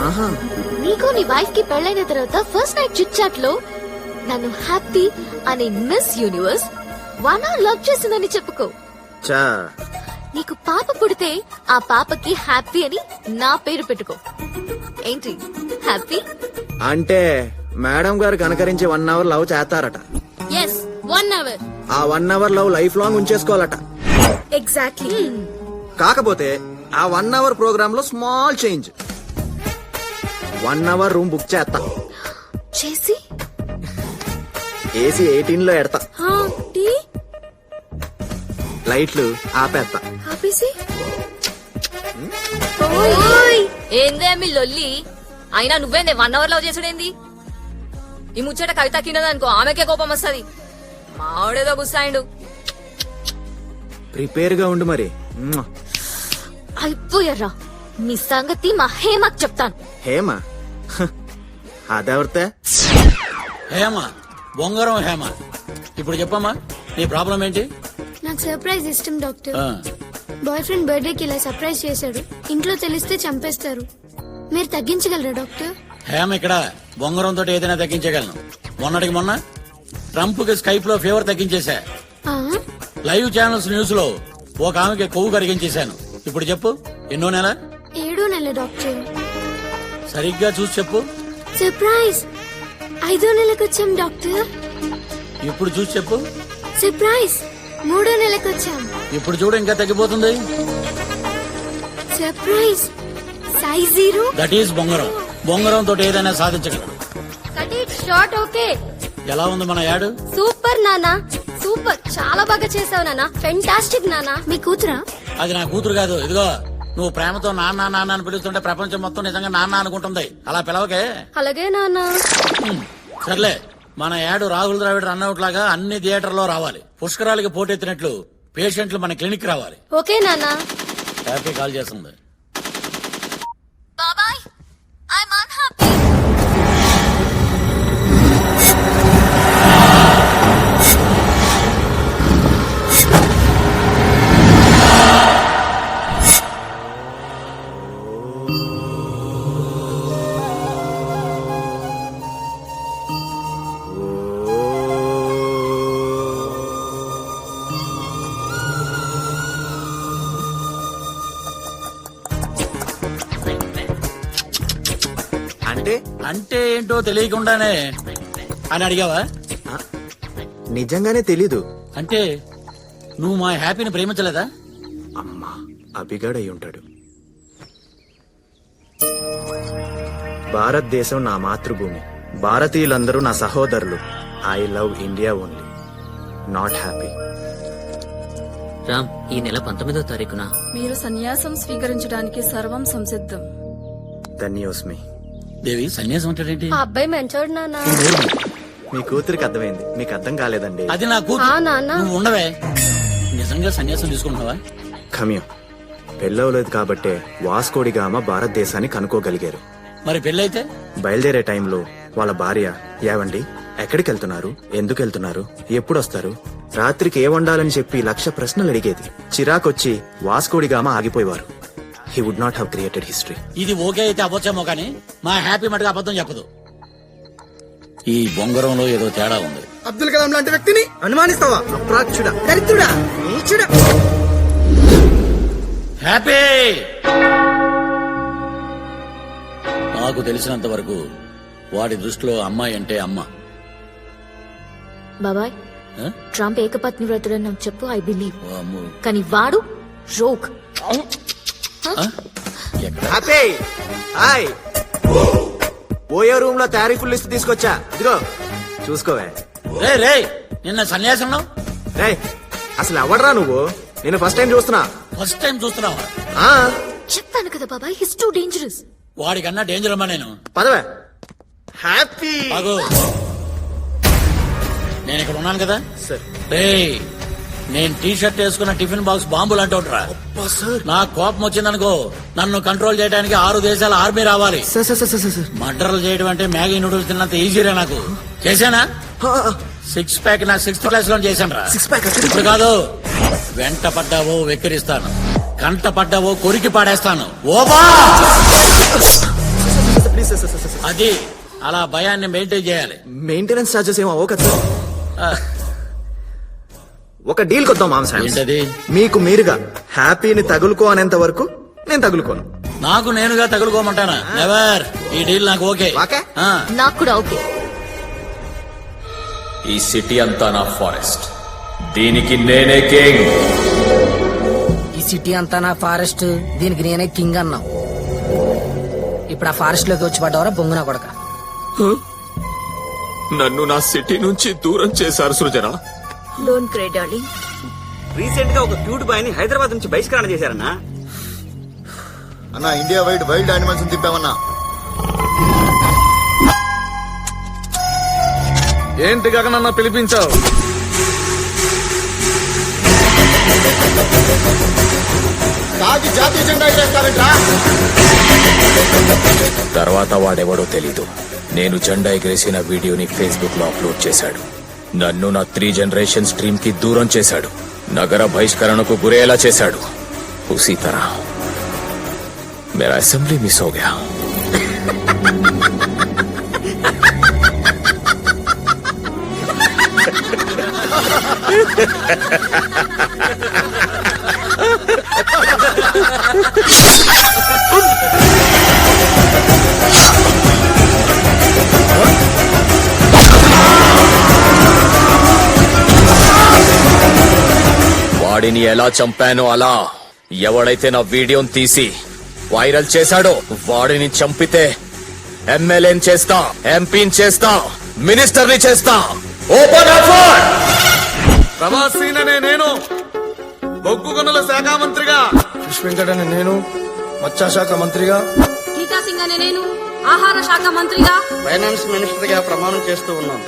ఆహా నీకు నీ వైఫ్ కి పెళ్ళైన తర్వాత ఫస్ట్ నైట్ చిట్ చాట్ లో నన్ను హ్యాపీ అనే మిస్ యూనివర్స్ 1 hour లవ్ చేసిందని చెప్పుకో. చా నీకు పాప పుడితే ఆ పాపకి హ్యాపీ అని నా పేరు పెట్టుకో. ఏంటి హ్యాపీ? అంటే మేడం గారు కనకరించి 1 hour లవ్ చేస్తారట. Yes 1 hour. ఆ 1 hour లవ్ లైఫ్ లాంగ్ ఉంచేసుకోవాలట. ఎగ్జాక్ట్లీ. కాకపోతే ఆ 1 hour ప్రోగ్రామ్ లో small change. 1 hour room book చేస్తా. చేసి ఏసీ 18 లో ఎడతా. టీ లైట్లు ఆపేస్తా. ఆపేసి ఏందే మీ లొల్లి? అయినా నువ్వేందే 1 hour లవ్ చేసుడేంది? ఈ ముచ్చట కవిత కిన్నదనుకో ఆమెకే కోపం వస్తుంది. మావిడేదో గుస్సాయిండు. ప్రిపేర్ గా ఉండు మరి. అయిపోయారా మీ సంగతి మా హేమకు చెప్తాను. హేమ అదెవరితే? హేమ బొంగరం హేమ. ఇప్పుడు చెప్పమ్మా నీ ప్రాబ్లం ఏంటి? నాకు సర్ప్రైజ్ ఇష్టం డాక్టర్. ఆ, బాయ్ ఫ్రెండ్ బర్త్డే కి ఇలా సర్ప్రైజ్ చేశాడు. ఇంట్లో తెలిస్తే చంపేస్తారు. మీరు తగ్గించగలరా డాక్టర్? హేమ ఇక్కడ బొంగరం తోటి ఏదైనా తగ్గించగలను. మొన్నటికి మొన్న ట్రంప్ కి స్కైప్ లో ఫీవర్ తగ్గించేశా. ఆ? లైవ్ ఛానల్స్ న్యూస్ లో ఒక ఆమెకి కొవ్వు కరిగించేశాను. ఇప్పుడు చెప్పు ఎన్నో నెల? 7వ నెల డాక్టర్. సరిగ్గా చూసి చెప్పు. సర్ప్రైజ్ 5వ నెలకు వచ్చాం డాక్టర్. ఇప్పుడు చూసి చెప్పు. సర్ప్రైజ్ 3వ నెలకు వచ్చాం. ఇప్పుడు చూడు ఇంకా తగ్గిపోతుంది. Surprise size 0. దట్ ఈస్ బొంగరం. బొంగరం తోటి ఏదైనా సాధించగలడు. Cut it short. ఓకే. ఎలా ఉంది మన యాడ్? సూపర్ నానా, సూపర్. చాలా బాగా చేసావు నానా. ఫెంటాస్టిక్ నానా. మీ కూతురా? అది నా కూతురు కాదు. ఇదిగో నువ్వు ప్రేమతో నాన్న నాన్న అని పిలుస్తుంటే ప్రపంచం మొత్తం నిజంగా నాన్న అనుకుంటుంది. అలా పిలవకే. అలాగే నానా. సర్లే, మన యాడ్ రాహుల్ ద్రావిడ్ రన్అవుట్ లాగా అన్ని థియేటర్లో రావాలి. పుష్కరాలకి పోటెత్తినట్లు పేషెంట్లు మన క్లినిక్ రావాలి. ఓకే నానా. హ్యాపీ కాల్ చేస్తుంది. బాబాయ్ ఐఎమ్ అన్హ్యాపీ. అంటే ఏంటో తెలియకుండానే అని అడిగావా? నిజంగానే తెలీదు. అంటే నువ్వు మా హ్యాపీని ప్రేమించలేదా? అమ్మా అభిగాడు అయి ఉంటాడు. భారతదేశం నా మాతృభూమి. భారతీయులందరూ నా సహోదరులు. I love India only. Not happy. Ram, ఈ నెల 19వ తారీఖున మీరు సన్యాసం స్వీకరించడానికి సర్వం సంసిద్ధం. ధన్యోస్మి. దేవి సన్యాసం అంటాడేంటి? ఆ అబ్బాయి మంచోడు నానా. మీ కూతురికి అర్థమైంది, మీకు అర్థం కాలేదండి. అది నా ఆ కూతురు. నానా. నువ్వు ఉండవే. నిజంగా సన్యాసం తీసుకుంటున్నావా? ఖమ్యం పెళ్ళవలేదు కాబట్టే వాస్కోడిగామ భారతదేశాన్ని కనుక్కోగలిగారు. మరి పెళ్ళైతే? బయలుదేరే టైంలో వాళ్ళ భార్య ఏవండి ఎక్కడికి వెళ్తున్నారు, ఎందుకు వెళ్తున్నారు, ఎప్పుడు వస్తారు, రాత్రికి ఏ వండాలని చెప్పి 1,00,000 ప్రశ్నలు అడిగేది. చిరాకొచ్చి వాస్కోడిగామ ఆగిపోయేవారు. He would not have created history. ఇది ఓకే అయితే అవ్వచ్చేమో కానీ మా హ్యాపీ మటుకు అబద్ధం చెప్పదు. ఈ బొంగరంలో ఏదో తేడా ఉంది. అబ్దుల్ కలాం లాంటి వ్యక్తిని అనుమానిస్తావా? అప్రాచ్యుడా, దరిద్రుడా, నీచుడా. హ్యాపీ నాకు తెలిసినంత వరకు వాడి దృష్టిలో అమ్మాయి అంటే అమ్మ. బాబాయ్ ఆ? ట్రంప్ ఏకపత్ని వ్రతుడని నాకు చెప్పు. I believe. అమ్మో. కానీ వాడు rogue. Happy hi. OYO room లో తారీఫుల్ లిస్ట్ తీసుకొచ్చా, ఇదిగో చూసుకోవే. రే రే నిన్న సన్యాసంలో రే అసలు ఎవడరా నువ్వు? నేను ఫస్ట్ టైం చూస్తున్నా. ఫస్ట్ టైం చూస్తున్నావా? చెప్తాను కదా బాబాయ్, హిస్ టూ డేంజరస్. వాడికన్నా డేంజర్ అమ్మా నేను. పదవే. హ్యాపీ నేను ఇక్కడ ఉన్నాను కదా. సార్ రే నేను టీ షర్ట్ వేసుకున్న టిఫిన్ బాక్స్ బాంబులు అంటుంటరా. నా కోపం వచ్చిందనుకో నన్ను కంట్రోల్ చేయడానికి 6 దేశాల ఆర్మీ రావాలి. మర్డర్లు చేయడం అంటే మ్యాగీ నూడిల్స్ తిన్నంత ఈజీరా నాకు. చేశానా? 6 ప్యాక్ నా 6th క్లాస్ లో చేశాను రా. ఇప్పుడు కాదు, వెంట పడ్డావో వెక్కిరిస్తాను, కంట పడ్డావో కొరికి పాడేస్తాను. ఓబా అది అలా భయాన్ని మెయింటైన్ చేయాలి. మెయింటెనెన్స్ చార్జెస్ ఏమో కదా. ఒక డీల్ కొద్దాం మామ్ శామ్స్. ఏంటది? మీకు మీరుగా హ్యాపీని తగులుకో అనేంత వరకు నేను తగులుకోను. నాకు నేనుగా తగులుకోమంటానా? నెవర్. ఈ డీల్ నాకు ఓకే. నాకు కూడా ఓకే. ఈ సిటీ అంతా నా ఫారెస్ట్, దీనికి నేనే కింగ్. ఈ సిటీ అంతా నా ఫారెస్ట్, దీనికి నేనే కింగ్ అన్నాం. ఇప్పుడు ఆ ఫారెస్ట్ లోకి వచ్చి పడ్డవరా బొంగునా కొడక. నన్ను నా సిటీ నుంచి దూరం చేశారు Srujana. Don't cry darling. Recent గా ఒక క్యూట్ బాయ్ ని హైదరాబాద్ నుంచి బహిష్కరణ చేశారన్నా. అన్నా ఇండియా వైడ్ వైల్డ్ యానిమల్స్ తిప్పామన్నా. ఏంటి గగనన్న పిలిపించావు? తాగి జాతీయ జెండా ఎగరేస్తారంట్రా. తర్వాత వాడెవడో తెలీదు, నేను జెండా ఎగరేసిన వీడియోని ఫేస్బుక్ లో అప్లోడ్ చేశాడు. నన్ను నా 3 జనరేషన్స్ డ్రీమ్ కి దూరం చేశాడు, నగర బహిష్కరణకు గురేలా చేశాడు. ఉసీ తరహ మేరా అసెంబ్లీ మిస్ హో గయా. వాడిని ఎలా చంపానో అలా ఎవడైతే నా వీడియోని తీసి వైరల్ చేశాడో వాడిని చంపితే ఎమ్మెల్యేని చేస్తా, ఎంపీని చేస్తా, మినిస్టర్ని చేస్తా. Open fire. ప్రభాసీననే నేను, బొగ్గు గనుల శాఖ మంత్రిగా. కృష్ణ వెంకటనే నేను, మత్స్యశాఖ మంత్రిగా. గీతా సింగ్ అనే నేను, ఆహార శాఖ మంత్రిగా. ఫైనాన్స్ మినిస్టర్ గా ప్రమాణం చేస్తూ ఉన్నాను.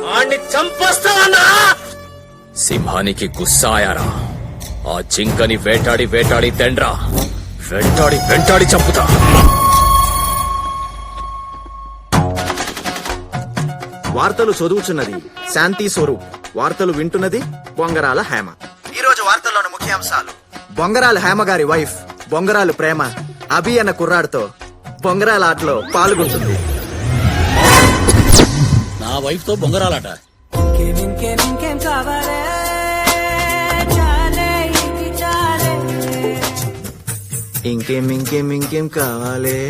వాడిని చంపేస్తావన్నా? సింహానికి గుస్సా ఆయారా? ఆ జింకని వేటాడి వేటాడి తెండ్రా, వెంటాడి వెంటాడి చంపుతా. వార్తలు చదువుచున్నది శాంతి స్వరూప్, వార్తలు వింటున్నది బొంగరాల హేమ. ఈ రోజు వార్తల్లోని ముఖ్యాంశాలు: బొంగరాల హేమ గారి వైఫ్ బొంగరాలు ప్రేమ అభి అన్న కుర్రాడితో బొంగరాల ఆటలో పాల్గొంటుంది. నా వైఫ్ తో బొంగరాలట. ఇంకేం ఇంకేం ఇంకేం కావాలే,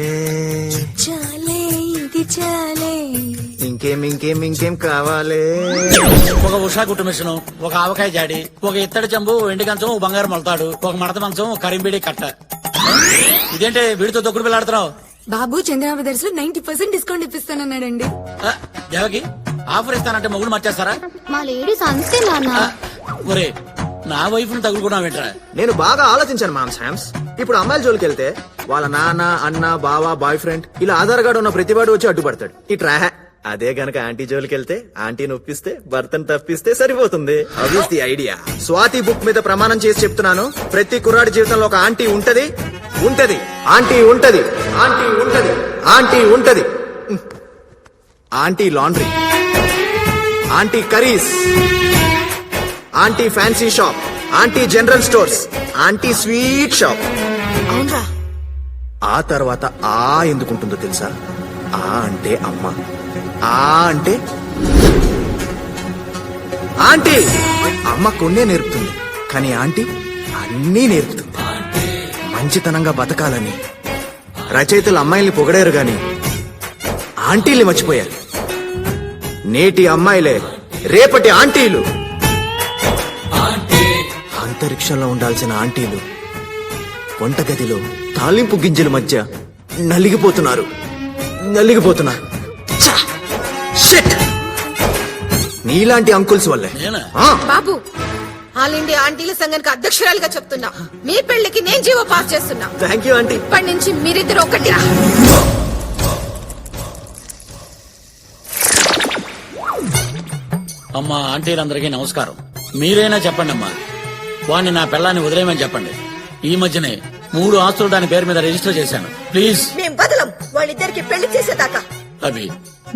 ఇంకేం ఇంకేం ఇంకేం కావాలే. ఒక ఉషా కుట్టు మిషన్, ఒక ఆవకాయ జాడి, ఒక ఇత్తడి చెంబు, ఎండి కంచం, ఒక బంగారం మొలతాడు, ఒక మడత మంచం, ఒక కరింబీడి కట్ట. ఇదేంటే వీడితో తొక్కుడు పిల్లాడుతున్నావు? బాబు చంద్ర బ్రదర్స్ లో 90% డిస్కౌంట్ ఇప్పిస్తానన్నాడండి. దేవకి ఆఫర్ ఇస్తానంటే మొగుడు మర్చేస్తారా? మా లేడీస్ అంతే నాన్న. ఒరే నా వైఫ్ ను తగులుకున్నావేంట్రా? నేను బాగా ఆలోచించాను మామ్ శామ్స్. ఇప్పుడు అమ్మాయిల జోలికి వెళ్తే వాళ్ళ నాన్న, అన్న, బావ, బాయ్ ఫ్రెండ్ ఇలా ఆధార్ కార్డు ఉన్న ప్రతివాడు వచ్చి అడ్డుపడతాడు. ఇట్రా. అదే గనక ఆంటీ జోలికి వెళ్తే ఆంటీని ఒప్పిస్తే భర్తను తప్పిస్తే సరిపోతుంది. అదిస్ ది ఐడియా. స్వాతి బుక్ మీద ప్రమాణం చేసి చెప్తున్నాను, ప్రతి కుర్రాడి జీవితంలో ఒక ఆంటీ ఉంటది, ఉంటది, ఆంటీ ఉంటది, ఆంటీ ఉంటది, ఆంటీ ఉంటది. Aunty laundry, aunty curries, aunty fancy shop, aunty general stores, aunty sweet shop. అవునరా. ఆ తర్వాత ఆ ఎందుకుంటుందో తెలుసా? ఆ అంటే అమ్మ, ఆ అంటే ఆంటీ. అమ్మ కొన్నే నేర్పుతుంది, కానీ ఆంటీ అన్నీ నేర్పుతుంది. మంచితనంగా బతకాలని రచయితలు అమ్మాయిల్ని పొగడారు గాని ఆంటీల్ని మర్చిపోయారు. నేటి అమ్మాయిలే రేపటి ఆంటీలు. అంతరిక్షంలో ఉండాల్సిన ఆంటీలు వంటగదిలో తాలింపు గింజల మధ్య నలిగిపోతున్నారు. నీలాంటి అంకుల్స్ వల్లే. బాబు, ఆల్ ఇండియా ఆంటీల సంఘానికి అధ్యక్షురాలుగా చెప్తున్నా, మీ పెళ్లికి నేను జీవో పాస్ చేస్తున్నా. Thank you aunty. ఇప్పటి నుంచి మీరిద్దరు ఒకటి. అమ్మా ఆంటీలందరికీ నమస్కారం. మీరైనా చెప్పండి అమ్మా, వాణ్ణి నా పిల్లాన్ని వదిలేయమని చెప్పండి. ఈ మధ్యనే 3 ఆస్తులు దాని పేరు మీద రిజిస్టర్ చేశాను. ప్లీజ్. మేము బదలం వాళ్ళిద్దరికి పెళ్లి చేసేదాకా. అభి,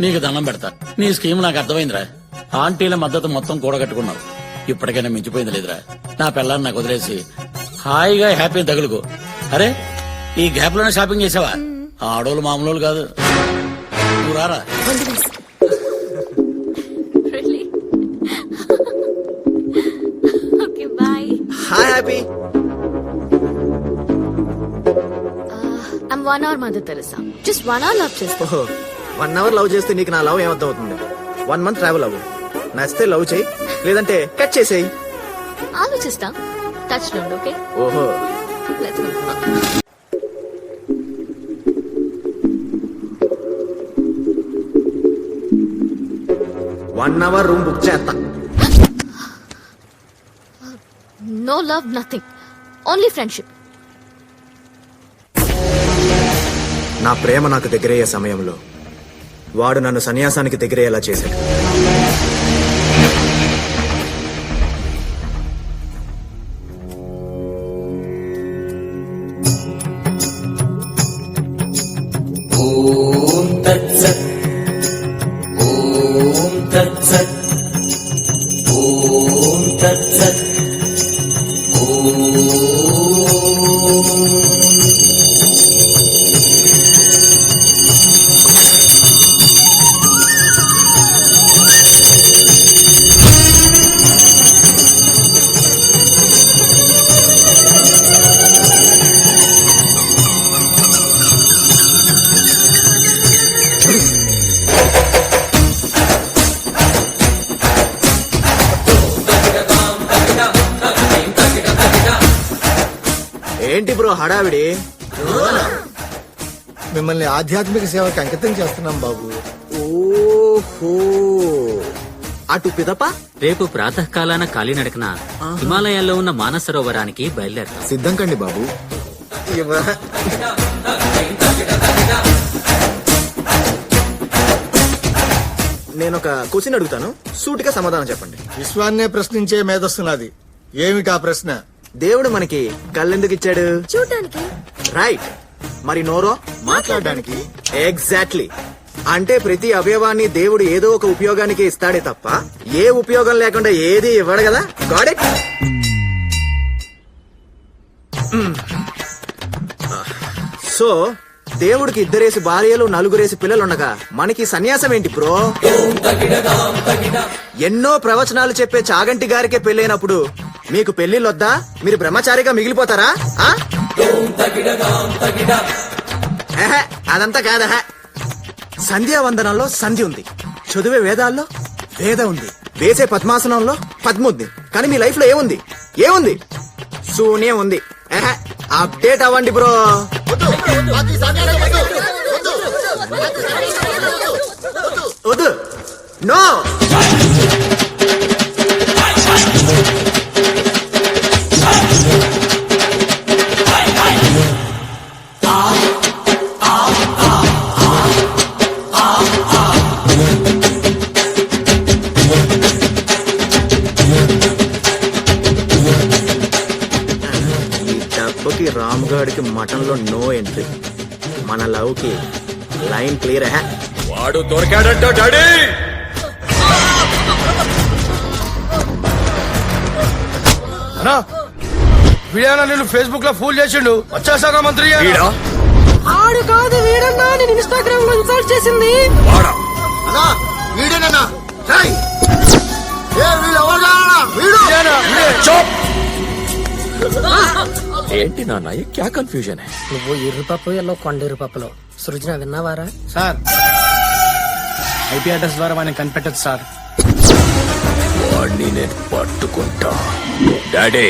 నీకు దండం పెడతా. నీ స్కీమ్ నాకు అర్థమైందిరా. ఆంటీల మద్దతు మొత్తం కూడగట్టుకున్నావు. ఇప్పటికైనా మించిపోయింది లేదురా. నా పిల్లాన్ని నాకు వదిలేసి హాయిగా హ్యాపీ తగులుకో. అరే, ఈ గ్యాప్ లోనే షాపింగ్ చేసావా? ఆడోళ్ళు మామూలు కాదు. నువ్వు రారా. Hi happy. I'm 1 hour Mother Teresa. Just 1 hour love చేస్తా. 1 hour లవ్ చేస్తే నీకు నా లవ్ ఏమర్థం అవుతుంది? 1 month ట్రావెల్ అవ్వు. నచ్చితే లవ్ చేయి, లేదంటే కట్ చేసేయి. ఆలోచిస్తా. టచ్ లో ఓకే. ఓహో, let's go. 1 hour room book చేస్తా. No love, nothing. Only friendship. నా ప్రేమ నాకు దగ్గరయ్యే సమయంలో వాడు నన్ను సన్యాసానికి దగ్గరయ్యేలా చేశాడు. ఓం తత్సత్ ఓం తత్సత్ ఓం తత్సత్ ఏంటి బ్రో హడావిడి? మిమ్మల్ని ఆధ్యాత్మిక సేవకి అంకితం చేస్తున్నాం బాబు. ఓహో, అటు పిదప రేపు ప్రాతకాలాన కాలినడకన హిమాలయాల్లో ఉన్న మానసరోవరానికి బయలుదేరతాం. సిద్ధం కండి బాబు. నేనొక క్వశ్చన్ అడుగుతాను, సూటిగా సమాధానం చెప్పండి. విశ్వాన్నే ప్రశ్నించే మేధస్సున్నది. ఏమిటా ప్రశ్న? దేవుడు మనకి కళ్ళెందుకు ఇచ్చాడు? చూడడానికి. రైట్. మరి నోరో? మాట్లాడడానికి. ఎగ్జాక్ట్లీ. అంటే ప్రతి అవయవాన్ని దేవుడు ఏదో ఒక ఉపయోగానికి ఇస్తాడే తప్ప ఏ ఉపయోగం లేకుండా ఏది ఇవ్వడు కదా. Got it? సో దేవుడికి 2 భార్యలు 4 పిల్లలుండగా మనకి సన్యాసం ఏంటి బ్రో? ఎన్నో ప్రవచనాలు చెప్పే చాగంటి గారికే పెళ్ళైనప్పుడు మీకు పెళ్లిళ్ళొద్దా? మీరు బ్రహ్మచారిగా మిగిలిపోతారా? అదంతా కాదా. సంధ్యావందనంలో సంధి ఉంది, చదివే వేదాల్లో వేద ఉంది, వేసే పద్మాసనంలో పద్మ ఉంది. కానీ మీ లైఫ్ లో ఏముంది? ఏముంది? శూన్యం ఉంది. అప్డేట్ అవ్వండి బ్రో. వద్దు. నో. రాముగాడికి మటన్ లో నో ఎంట్రీ. మన లవ్ కి లైన్ క్లియర్. వాడు దొరికాడంట డాడీ. వీడేనా నేను ఫేస్బుక్ లో ఫూల్ చేసిండు? వచ్చాశాఖ మంత్రి ఆడు కాదు వీడన్నా. నేను ఇన్స్టాగ్రామ్ లో ఇన్స్టాల్ చేసింది వీడేనా? ఏంటి నాన్న, క్యా కన్ఫ్యూజన్? నువ్వు ఎర్రిపప్పు ఎల్లో కొండెర్రిపప్పులో. సృజన విన్నావారా? సార్, ఐపీ అడ్రస్ ద్వారా మనం కనిపెట్టచ్చు సార్. వాడిని నేను పట్టుకుంటా డాడీ.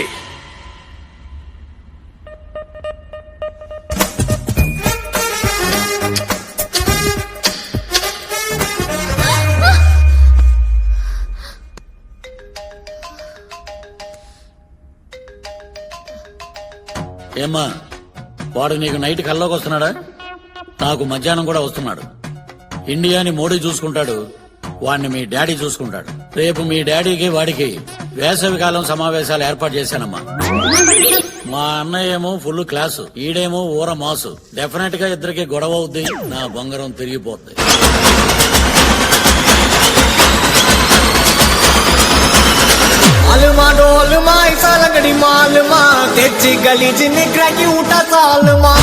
ఏమ్మా, వాడు నీకు నైట్ కల్లోకి వస్తున్నాడా? నాకు మధ్యాహ్నం కూడా వస్తున్నాడు. ఇండియాని మోడీ చూసుకుంటాడు, వాడిని మీ డాడీ చూసుకుంటాడు. రేపు మీ డాడీకి వాడికి వేసవికాలం సమావేశాలు ఏర్పాటు చేశానమ్మా. మా అన్నయ్య ఏమో ఫుల్ క్లాసు, ఈడేమో ఊర మాసు. డెఫినెట్ గా ఇద్దరికి గొడవ అవుద్ది, నా బొంగరం తిరిగిపోద్ది. आलमा डोलमा ऐसा लगड़ी मालमा तेजी गली जिन्नी क्रैकी उठा सालमा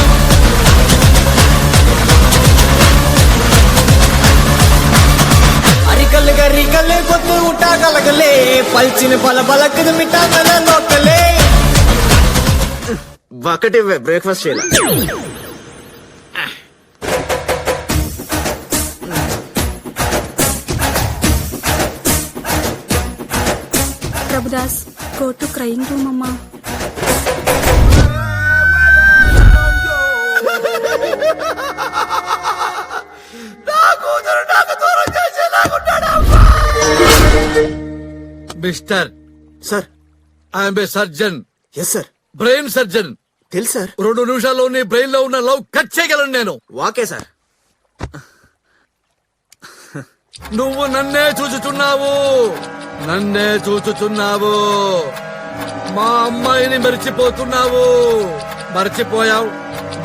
अरिकल गरिकल गुत उठा गलगले पलचिन पल बलक मिठा गल लोकले ఒకటి బ్రేక్ఫాస్ట్ చేయాలి. Prabhudas go to crying room అమ్మా. Mister sir, I'm a surgeon. Yes sir. Brain surgeon. తెలుసు సార్. 2 నిమిషాల్లో నీ బ్రెయిన్ లో ఉన్న లవ్ కట్ చేయగలను నేను. Okay sir. నువ్వు నన్నే చూచుచున్నావు, నన్నే చూచుచున్నావు. మా అమ్మాయిని మర్చిపోతున్నావు. మర్చిపోయావు,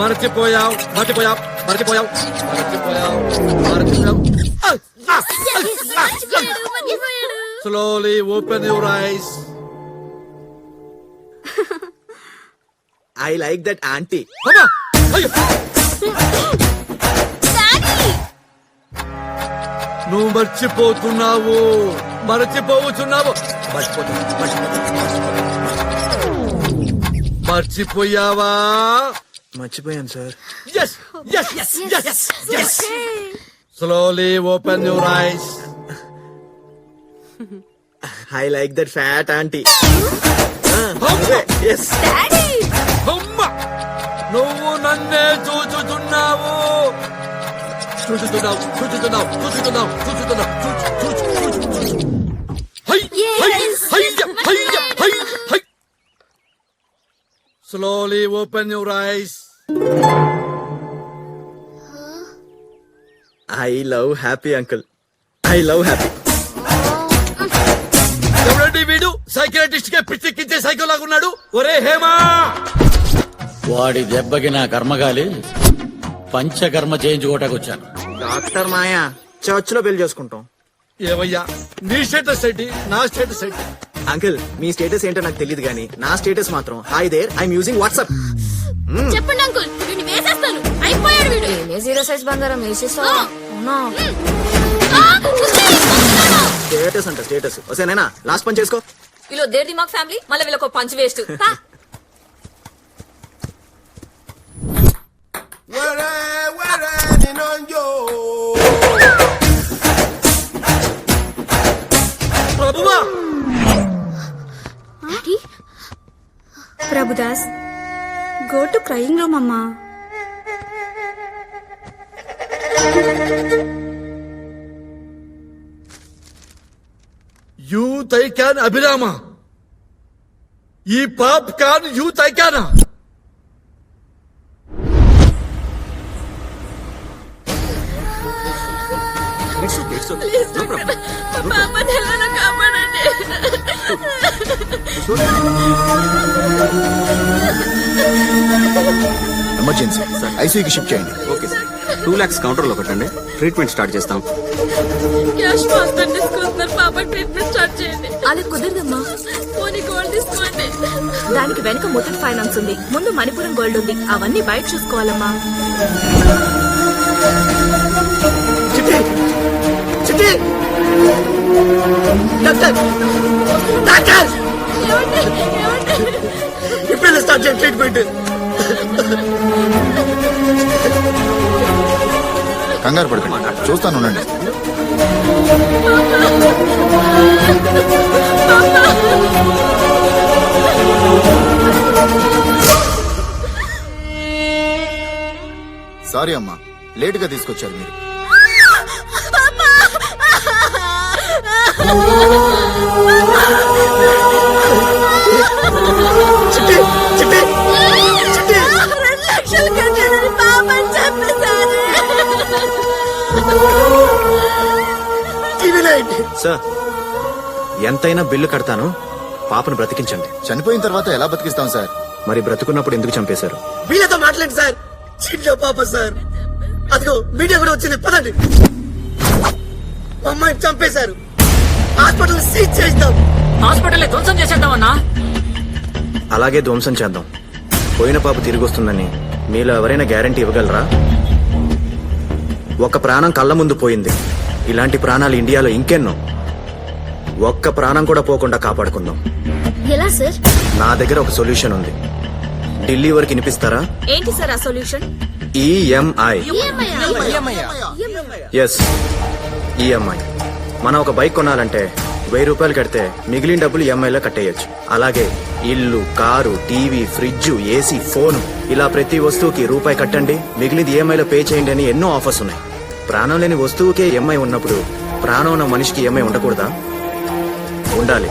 మర్చిపోయావు, మర్చిపోయావు, మర్చిపోయావు, మర్చిపోయావు, మర్చిపోయావు. Slowly open your eyes. I like that aunty. అమ్మా! అయ్యో! నువ్వు మర్చిపోతున్నావు, మర్చిపోతున్నావు, మర్చిపోయావా? మర్చిపోయాను sir. Yes, yes, yes, yes, yes. Slowly open your eyes. I like that fat aunty. Yes. అమ్మా! నువ్వు నన్నే చూచుతున్నావు, చూచుతున్నావు, చూచుతున్నావు, చూచుతున్నావు, చూచుతున్నావు, hi hi hi hi hi hi. Slowly open your eyes. I love happy uncle. I love happy. ఎవరండి వీడు? సైకియాట్రిస్ట్ కే పిచ్చెక్కించే సైకో లాగున్నాడు. ఒరే హేమా! వాడి దెబ్బకి నా కర్మగాలి పంచకర్మ చేయించుకోవటానికి వచ్చాను. డాక్టర్ మాయా, చర్చ్ లో పెళ్లి చేసుకుంటాం. ఏవయ్యా, నీ స్టేటస్ ఏంటి, నా స్టేటస్ ఏంటి? అంకుల్, మీ స్టేటస్ ఏంటో నాకు తెలియదు కానీ నా స్టేటస్ మాత్రం hi there, I'm using WhatsApp. చెప్పండి అంకుల్, వీడిని వేసేస్తాను. అయిపోయాడు వీడు. జీరో సైజ్ బంగారం వేసేస్తా. స్టేటస్ అంట స్టేటస్. వసేనేనా లాస్ట్ పని చేసుకో. వీళ్ళు దేర్ దిమాగ్ ఫ్యామిలీ, మళ్ళీ వీళ్ళకి పంచ్ వేస్ట్. ప్రభువా! Prabhudas go to crying room అమ్మా. యూత్ ఐకాన్ అభిరామ, ఈ పాప్ కాన్ యూత్ ఐకానా? ఎమర్జెన్సీ ఐసీయూకి షిఫ్ట్ చేయండి. Okay sir. 2 lakhs కౌంటర్ లో పెట్టండి, ట్రీట్మెంట్ స్టార్ట్ చేస్తాం. క్యాష్ హాస్పిటల్ తీసుకొస్తున్నారు, పాప ట్రీట్మెంట్ స్టార్ట్ చేయండి. అలా కుదరదమ్మా. పోనీ గోల్డ్ తీసుకోండి. దానికి వెనక ముత్తూట్ ఫైనాన్స్ ఉంది, ముందు మణిపురం గోల్డ్ ఉంది. అవన్నీ బయట చూసుకోవాలమ్మా. ఇప్పుడు స్టార్ట్ చేయండి ట్రీట్మెంట్. కంగారు పడకండి, చూస్తాను ఉండండి. సారీ అమ్మా, లేట్ గా తీసుకొచ్చారు మీరు. సార్, ఎంతైనా బిల్లు కడతాను, పాపను బ్రతికించండి. చనిపోయిన తర్వాత ఎలా బతికిస్తాం సార్? మరి బ్రతుకున్నప్పుడు ఎందుకు చంపేశారు? వీళ్ళతో మాట్లాడండి సార్. చిన్న పాప సార్. అదిగో మీడియా కూడా వచ్చింది, పదండి. అమ్మాయిని చంపేశారు. హాస్పిటల్ సీజ్ చేస్తాం. హాస్పిటల్ ధ్వంసం చేసేద్దామన్నా. అలాగే ధ్వంసం చేద్దాం. పోయిన పాప తిరిగి వస్తుందని మీలో ఎవరైనా గ్యారంటీ ఇవ్వగలరా? ఒక ప్రాణం కళ్ళ ముందు పోయింది. ఇలాంటి ప్రాణాలు ఇండియాలో ఇంకెన్నో. ఒక్క ప్రాణం కూడా పోకుండా కాపాడుకుందాం. ఎలా సార్? నా దగ్గర ఒక సొల్యూషన్ ఉంది. ఢిల్లీ వరకు వినిపిస్తారా? ఏంటి సార్ ఆ సొల్యూషన్? ఈఎంఐ. Yes, EMI. మనం ఒక బైక్ కొనాలంటే 1000 రూపాయలు కడితే మిగిలిన డబ్బులు ఈఎంఐలో కట్టేయచ్చు. అలాగే ఇల్లు, car, TV, fridge, AC, phone, ఇలా ప్రతి వస్తువుకి రూపాయి కట్టండి, మిగిలింది ఈఎంఐలో పే చేయండి అని ఎన్నో ఆఫర్స్ ఉన్నాయి. ప్రాణం లేని వస్తువుకే ఈఎంఐ ఉన్నప్పుడు ప్రాణం ఉన్న మనిషికి ఈఎంఐ ఉండకూడదా? ఉండాలి.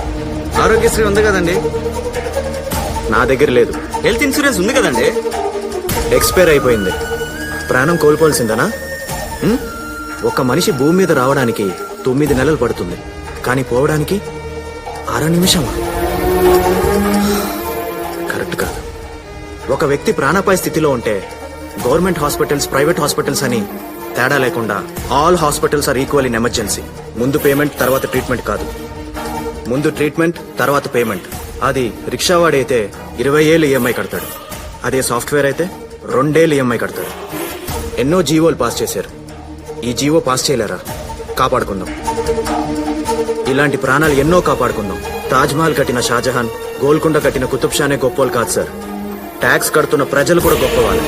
ఆరోగ్యశ్రీ ఉంది కదండి? నా దగ్గర లేదు. హెల్త్ ఇన్సూరెన్స్ ఉంది కదండి? ఎక్స్పైర్ అయిపోయింది. ప్రాణం కోల్పోవాల్సిందనా? ఒక మనిషి భూమి మీద రావడానికి 9 నెలలు పడుతుంది, కానీ పోవడానికి 6 నిమిషమా? కరెక్ట్ కాదు. ఒక వ్యక్తి ప్రాణాపాయ స్థితిలో ఉంటే గవర్నమెంట్ హాస్పిటల్స్, ప్రైవేట్ హాస్పిటల్స్ అని తేడా లేకుండా all hospitals are equal in emergency. ముందు పేమెంట్, తర్వాత ట్రీట్మెంట్ కాదు. ముందు ట్రీట్మెంట్, తర్వాత పేమెంట్. అది రిక్షావాడైతే 20 ఏళ్ళు ఈఎంఐ కడతాడు. అదే సాఫ్ట్వేర్ అయితే 2 ఏళ్ళు ఈఎంఐ కడతాడు. ఎన్నో జీవోలు పాస్ చేశారు. ఈ జీవో పాస్ చేయలేరా? కాపాడుకుందాం. ఇలాంటి ప్రాణాలు ఎన్నో కాపాడుకుందాం. తాజ్ మహల్ కట్టిన షాజహాన్, గోల్కొండ కట్టిన కుతుబ్ షానే గొప్పోలు కాదు సార్. ట్యాక్స్ కడుతున్న ప్రజలు కూడా గొప్పవాళ్ళు.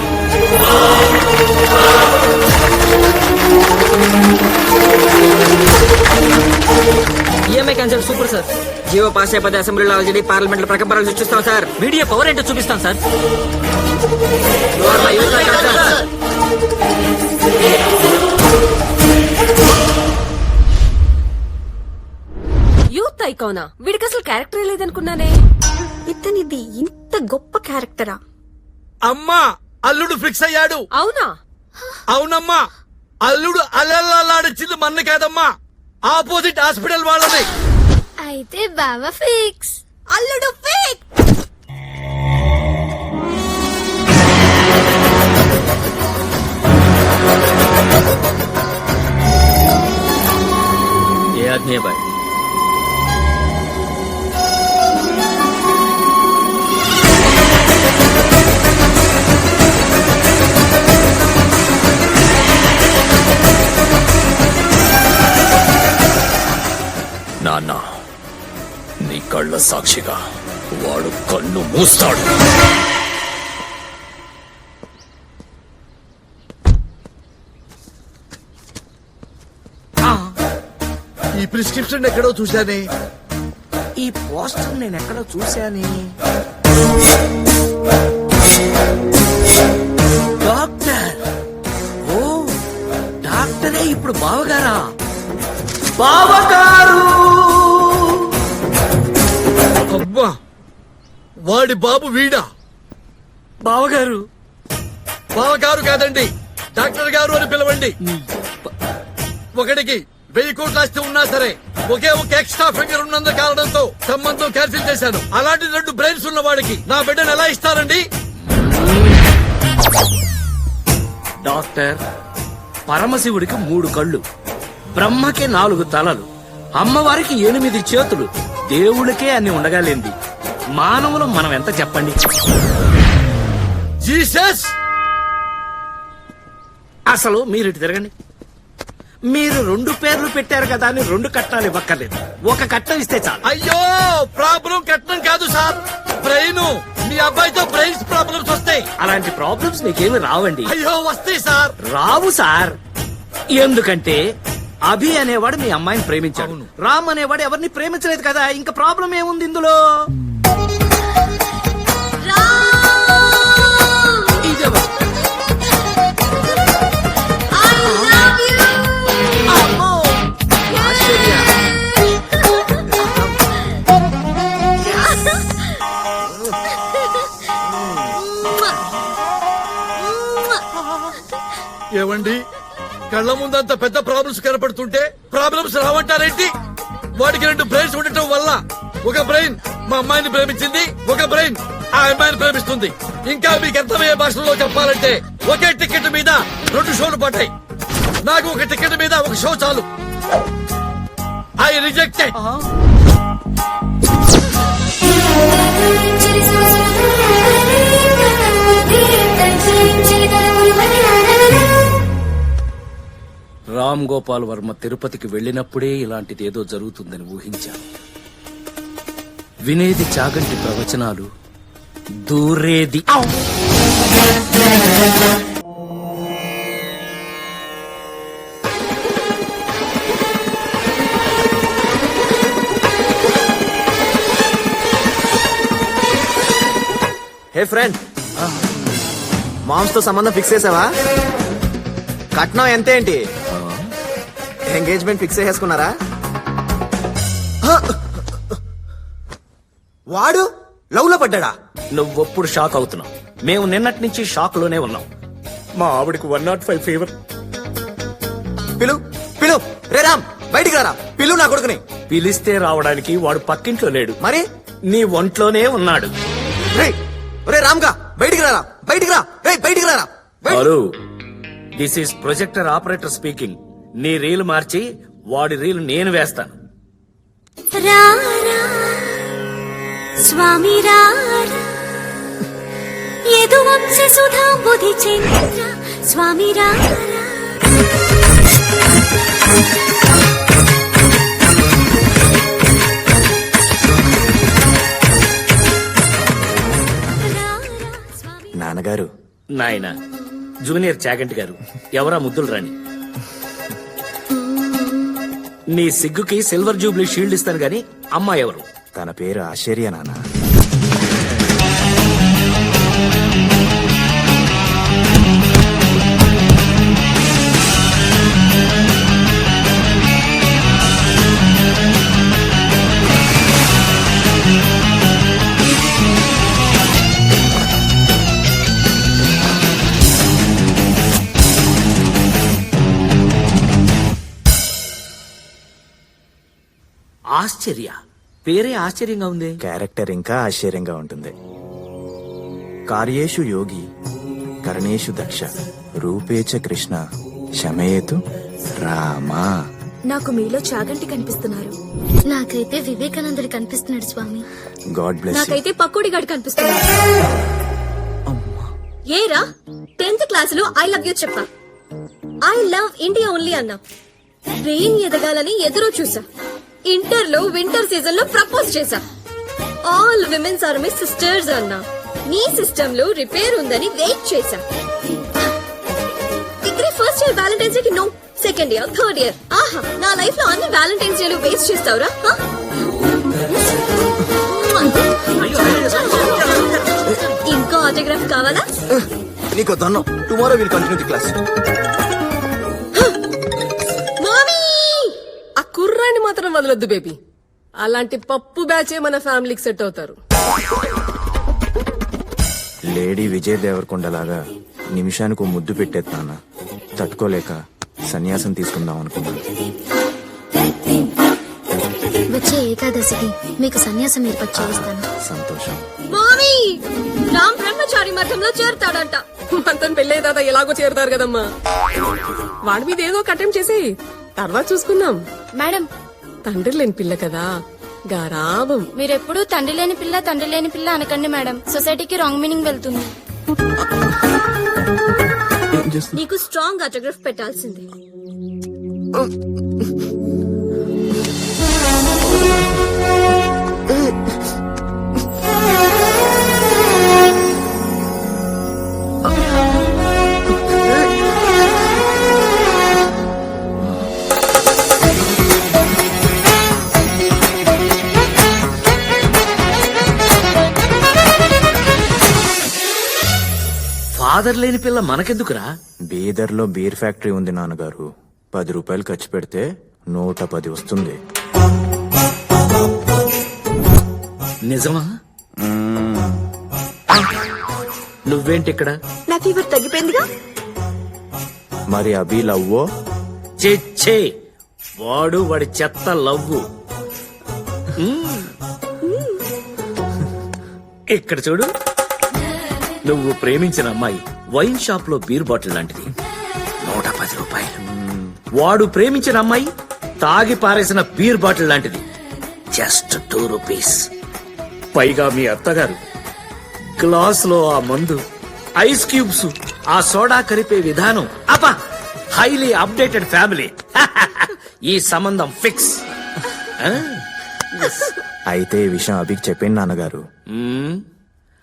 EMI concept super sir. GO pass అయిపోతే అసెంబ్లీలో ఆల్రెడీ పార్లమెంట్ లో ప్రకంపనలు సృష్టిస్తాం సార్. మీడియా పవర్ ఏంటో చూపిస్తాం సార్. యూత్ ఐకానా? వీడికి అసలు క్యారెక్టర్ లేదనుకున్నానే. ఇతనిది ఇంత గొప్ప క్యారెక్టరా? అమ్మా, అల్లుడు ఫిక్స్ అయ్యాడు. అవునా? అవునమ్మా, అల్లుడు అల్లల్లాడిచ్చింది మన్ను కాదమ్మా, ఆపోజిట్ హాస్పిటల్ వాళ్ళని. అయితే బావ ఫిక్స్. అల్లుడు ఫేక్. ఏ ఆజ్ఞ బాయ్? నాన్న, నీ కళ్ళ సాక్షిగా వాడు కన్ను మూస్తాడు. ఈ ప్రిస్క్రిప్షన్ ఎక్కడో చూశానే. ఈ పోస్టర్ నేను ఎక్కడో చూశాని. డాక్టర్. ఓ, డాక్టరే ఇప్పుడు బావగారా? బావగారు. అబ్బా, వాడి బాబు వీడా? బావగారు. బావగారు కాదండి, డాక్టర్ గారు అని పిలవండి. ఒకటికి 1000 కోట్ల ఆస్తి ఉన్నా సరే ఒకే ఒక ఎక్స్ట్రా ఫింగర్ ఉన్నంత కారణంతో సంబంధం క్యాన్సిల్ చేశాను. అలాంటి 2 బ్రెయిన్స్ ఉన్న వాడికి నా బిడ్డను ఎలా ఇస్తారండి? డాక్టర్, పరమశివుడికి 3 కళ్ళు, బ్రహ్మకి 4 తలలు, అమ్మవారికి 8 చేతులు, దేవుడికే అన్ని ఉండగాలేంది. మానవులు మనం ఎంత చెప్పండి? జీసస్! అసలు మీరు ఇటు తిరగండి. మీరు 2 పేర్లు పెట్టారు కదా అని 2 కట్నాలు ఇవ్వక్కర్లేదు. ఒక కట్నం ఇస్తే చాలు. అయ్యో, ప్రాబ్లం కట్నం కాదు సార్, బ్రెయిన్. మీ అబ్బాయితో బ్రెయిన్స్ ప్రాబ్లమ్స్ వస్తాయి. అలాంటి ప్రాబ్లమ్స్ మీకేమి రావండి. అయ్యో, వస్తాయి సార్. రావు సార్. ఎందుకంటే అభి అనేవాడు మీ అమ్మాయిని ప్రేమించాడు, రామ్ అనేవాడు ఎవరిని ప్రేమించలేదు కదా. ఇంకా ప్రాబ్లం ఏముంది ఇందులో? ఇదేవా? ఏవండి, కళ్ళ ముందంత పెద్ద ప్రాబ్లమ్స్ కనపడుతుంటే ప్రాబ్లమ్స్ రావంటారేంటి? వాడికి 2 బ్రెయిన్స్ ఉండటం వల్ల ఒక బ్రెయిన్ మా అమ్మాయిని ప్రేమించింది ఒక బ్రెయిన్, ఆ అమ్మాయిని ప్రేమిస్తుంది. ఇంకా మీకు అర్థమయ్యే భాషలో చెప్పాలంటే ఒకే టికెట్ మీద 2 షోలు పడ్డాయి. నాకు ఒక టికెట్ మీద 1 షో చాలు. I rejected. రామ్ గోపాల్ వర్మ తిరుపతికి వెళ్ళినప్పుడే ఇలాంటిది ఏదో జరుగుతుందని ఊహించాను. వినేది చాగంటి ప్రవచనాలు, దూరేది హే ఫ్రెండ్, మామ్స్ తో సంబంధం ఫిక్స్ చేసావా? కట్నం ఎంతేంటి? ఎంగేజ్మెంట్ ఫిక్స్ చేసుకున్నారా? వాడు లవ్ లో పడ్డా? నువ్వెప్పుడు షాక్ అవుతున్నావు? మేము నిన్నటి నుంచి షాక్ లోనే ఉన్నాం. మా ఆవిడకి 105 ఫీవర్. పిలు పిలు, రే రామ్ బయటికి రారా, పిలు నా కొడుకుని. పిలిస్తే రావడానికి వాడు పక్కింట్లో లేడు, మరి నీ ఒంట్లోనే ఉన్నాడు. రే రామ్ గా బయటికి రారా, బయటికి రా, రే బయటికి రారా. Hello, this is projector operator speaking. నీ రీల్ మార్చి వాడి రీల్ నేను వేస్తాను. స్వామి యదు వంశ సుధా బుధి చంద్ర స్వామి నాన్నగారు. నాయన జూనియర్ చాగంటి గారు, ఎవరా ముద్దులు రాని. నీ సిగ్గుకి సిల్వర్ జూబ్లీ షీల్డ్ ఇస్తాను గాని అమ్మాయి ఎవరు? తన పేరు ఆశ్చర్య నాన్న. ఆశ్చర్య పేరే ఆశ్చర్యంగా ఉంది. క్యారెక్టర్ ఇంకా ఆశ్చర్యంగా ఉంటుంది. కార్యేషు యోగి, కర్ణేషు దక్ష, రూపేచ కృష్ణ, శమయేతు రామా. నాకు మీలో చాగంటి కనిపిస్తున్నారు. నాకైతే వివేకానందుడు కనిపిస్తున్నాడు స్వామి. God bless. నాకైతే పకోడి గాడు కనిపిస్తున్నాడు. ఏరా 10th క్లాసులో ఐ లవ్ యూ చెప్పా. ఐ లవ్ ఇండియా ఓన్లీ అన్నా. బ్రెయిన్ ఎదగాలని ఎదురు చూసా. ఇంటర్ లో వింటర్ సీజన్ లో ప్రపోజ్ చేశా. All women's are my sisters అన్నా. నీ సిస్టమ్ లో రిపేర్ ఉందని వెయిట్ చేశా. Degree first year valentine's day కి no, second year, third year. ఆహా, నా లైఫ్ లో అన్ని వ్యాలంటైన్స్ డేలు వేస్ట్ చేస్తావురా? ఇంకో ఆటోగ్రాఫ్ కావాలా? నీకు దన్నం. Tomorrow will continue the class. ఆ కుర్రాన్ని మాత్రం వదలొద్దు బేబీ. అలాంటి పప్పు బ్యాచే మన ఫ్యామిలీకి సెట్ అవుతారు. లేడీ విజయ్ దేవరకొండలాగా నిమిషానికి ముద్దు పెట్టేది నాన్న. తట్టుకోలేక సన్యాసం తీసుకుందాం అనుకున్నాను. వచ్చే ఏకాదశికి మీకు సన్యాసం ఏర్పాటు చేయిస్తాను. సంతోషం. మామీ, రామ్ బ్రహ్మచారి మఠంలో చేరుతాడంట. మనతో పెళ్ళే దాదా ఎలాగో చేరుతారు కదమ్మా. వాడి మీద ఏదో అటెంప్ట్ చేసి తర్వాత చూసుకుందాం. మేడం, తండ్రి లేని పిల్ల కదా, గారాబం. మీరెప్పుడు తండ్రి లేని పిల్ల అనకండి మేడం. సొసైటీకి రాంగ్ మీనింగ్ వెళ్తుంది. నీకు స్ట్రాంగ్ ఆటోగ్రాఫ్ పెట్టాల్సింది. ఫాదర్ లేని పిల్ల మనకెందుకురా? బీదర్లో బీర్ ఫ్యాక్టరీ ఉంది నాన్నగారు. 10 రూపాయలు ఖర్చు పెడితే 110 వస్తుంది. నిజమా? నువ్వేంటి ఇక్కడ? నా ఫీవర్ తగ్గిపోయిందిగా. మరి అభి లవ్వో? చెచ్చే, వాడు వాడి చెత్త లవ్వు. ఇక్కడ చూడు, నువ్వు ప్రేమించిన అమ్మాయి వైన్ షాప్ లో బీర్ బాటిల్ లాంటిది, 110 రూపాయలు. వాడు ప్రేమించిన అమ్మాయి తాగి పారేసిన బీర్ బాటిల్ లాంటిది, జస్ట్ 2 రూపీస్. పైగా మీ అత్తగారు గ్లాస్ లో ఆ మందు, ఐస్ క్యూబ్స్, ఆ సోడా కలిపే విధానం, అబ్బా హైలీ అప్డేటెడ్ ఫ్యామిలీ. ఈ సంబంధం ఫిక్స్. అయితే ఈ విషయం అభికి చెప్పండి నాన్నగారు.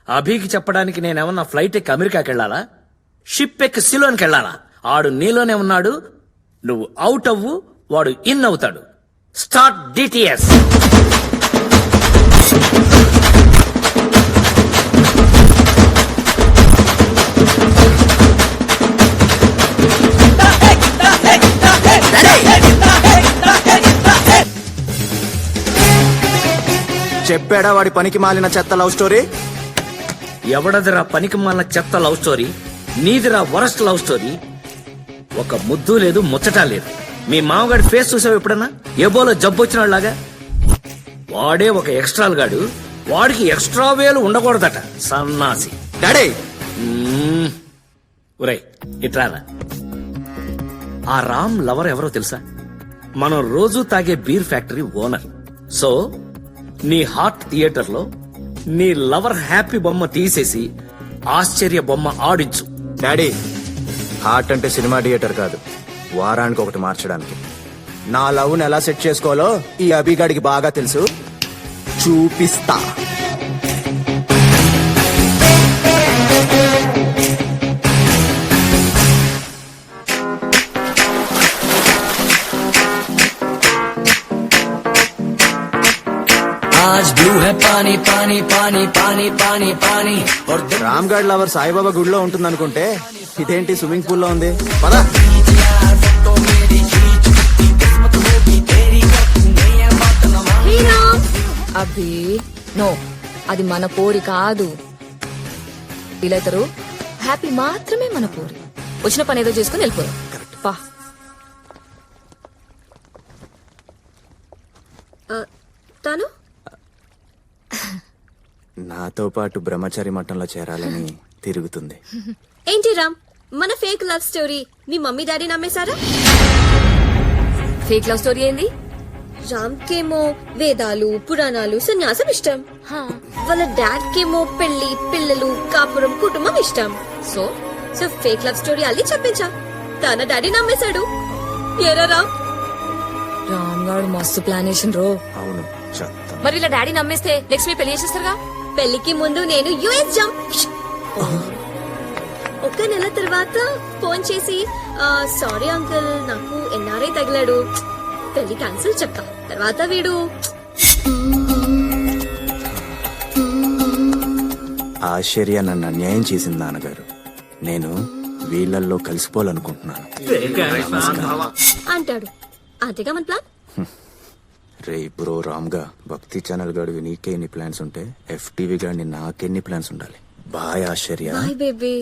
అభికి చెప్పడానికి నేనేమన్నా ఫ్లైట్ ఎక్కి అమెరికాకి వెళ్ళాలా, షిప్ ఎక్కి సిలోన్కి వెళ్ళాలా? ఆడు నీలోనే ఉన్నాడు, నువ్వు అవుట్ అవ్వు, వాడు ఇన్ అవుతాడు. Start DTS. చెప్పాడా వాడి పనికి మాలిన చెత్త లవ్ స్టోరీ? ఎవడదిరా పనికి మాలిన చెత్త లవ్ స్టోరీ? నీదిరా వరస్ట్ లవ్ స్టోరీ. ఒక ముద్దు లేదు, ముచ్చటా లేదు. మీ మామగాడి ఫేస్ చూసావు ఎప్పుడన్నా? ఏబోలో జబ్బు వచ్చినలాగా. వాడే ఒక ఎక్స్ట్రాల్ గాడు, వాడికి ఎక్స్ట్రా వేలు ఉండకూడదట, సన్నాసి. డాడీ ఒరేయ్ ఇట్రారా. ఆ రామ్ లవర్ ఎవరో తెలుసా? మనం రోజు తాగే బీర్ ఫ్యాక్టరీ ఓనర్. సో నీ హార్ట్ థియేటర్ లో నీ లవర్ హ్యాపీ బొమ్మ తీసేసి ఆశ్చర్య బొమ్మ ఆడించు. డాడీ, హార్ట్ అంటే సినిమా థియేటర్ కాదు, వారానికి ఒకటి మార్చడానికి. నా లవ్ ను ఎలా సెట్ చేసుకోవాలో ఈ అభిగాడికి బాగా తెలుసు, చూపిస్తా. आज ब्लू है पानी पानी पानी पानी पानी पानी और రామ్ గఢ్ లవర్ సాయిబాబా గుడిలో ఉంటుంది అనుకుంటే ఇదేంటి స్విమ్మింగ్ పూల్ లో ఉంది? పదా. అభి నో, అది మన పోరి కాదు. వీళ్ళిద్దరు హ్యాపీ మాత్రమే మన పోరి. వచ్చిన పని ఏదో చేసుకుని వెళ్ళిపోయాం. పా. తాను నాతో పాటు బ్రహ్మచారి మఠంలో చేరాలని తిరుగుతుంది. ఏంటి రామ్, మన ఫేక్ లవ్ స్టోరీ మీ మమ్మీ డాడీ నమ్మేశారా? ఫేక్ లవ్ స్టోరీ ఏంది? రామ్ కేమో వేదాలు పురాణాలు సన్యాసం ఇష్టం, వాళ్ళ డాడ్ కేమో పెళ్లి పిల్లలు కాపురం కుటుంబం ఇష్టం. So so fake love story అల్లి చెప్పించా, తన డాడీ నమ్మేశాడు. ఏరా రామ్? రామ్ గారు మస్తు ప్లాన్ వేసిన రో. అవును. మరి ఇలా డాడీ నమ్మేస్తే నెక్స్ట్ మీ పెళ్లి చేసేస్తారుగా? పెళ్లికి ముందు నేను యుఎస్ జంప్. ఒక నెల తర్వాత ఫోన్ చేసి సారీ అంకుల్, నాకు ఎన్ఆర్ఐ తగిలాడు, పెళ్లి క్యాన్సిల్ చెప్తా. తర్వాత వీడు ఆశ్చర్య నన్ను అన్యాయం చేసింది నాన్నగారు. నేను వీళ్ళల్లో కలిసిపోవాలనుకుంటున్నాను అంటాడు. అంతేగా మన ప్లాన్. రే బ్రో రామ్ గా, భక్తి ఛానల్ గాడివి నీకే ఎన్ని ప్లాన్స్ ఉంటే FTV గాడిని నాకెన్ని ప్లాన్స్ ఉండాలి. బాయ్ ఆశ్చర్య. Boy baby.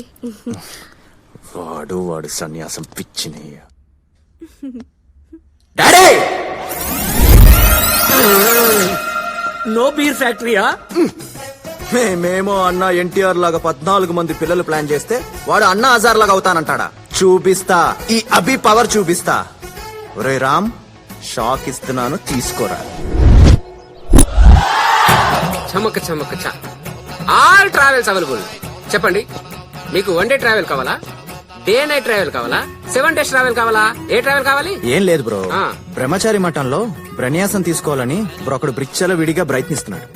వాడు సన్యాసం పిచ్చినయ్య. డాడీ, నో బీర్ ఫ్యాక్టరీయా? మేమేమో అన్న NTR లాగా 14 మంది పిల్లలు ప్లాన్ చేస్తే వాడు అన్న హజార్ లాగా అవుతానంటాడా? చూపిస్తా, ఈ అభి పవర్ చూపిస్తా. ఒరే రామ్, షాక్ ఇస్తున్నాను, తీసుకోరా. చమక చమక చ. All travels available. చెప్పండి, మీకు 1 డే ట్రావెల్ కావాలా, డే నైట్ ట్రావెల్ కావాలా, 7 days ట్రావెల్ కావాలా, ఏ ట్రావెల్ కావాలి? ఏం లేదు బ్రో, బ్రహ్మచారి మఠంలో బ్రన్యాసం తీసుకోవాలని ఒకడు బ్రిచ్చలో విడిగా ప్రయత్నిస్తున్నాడు.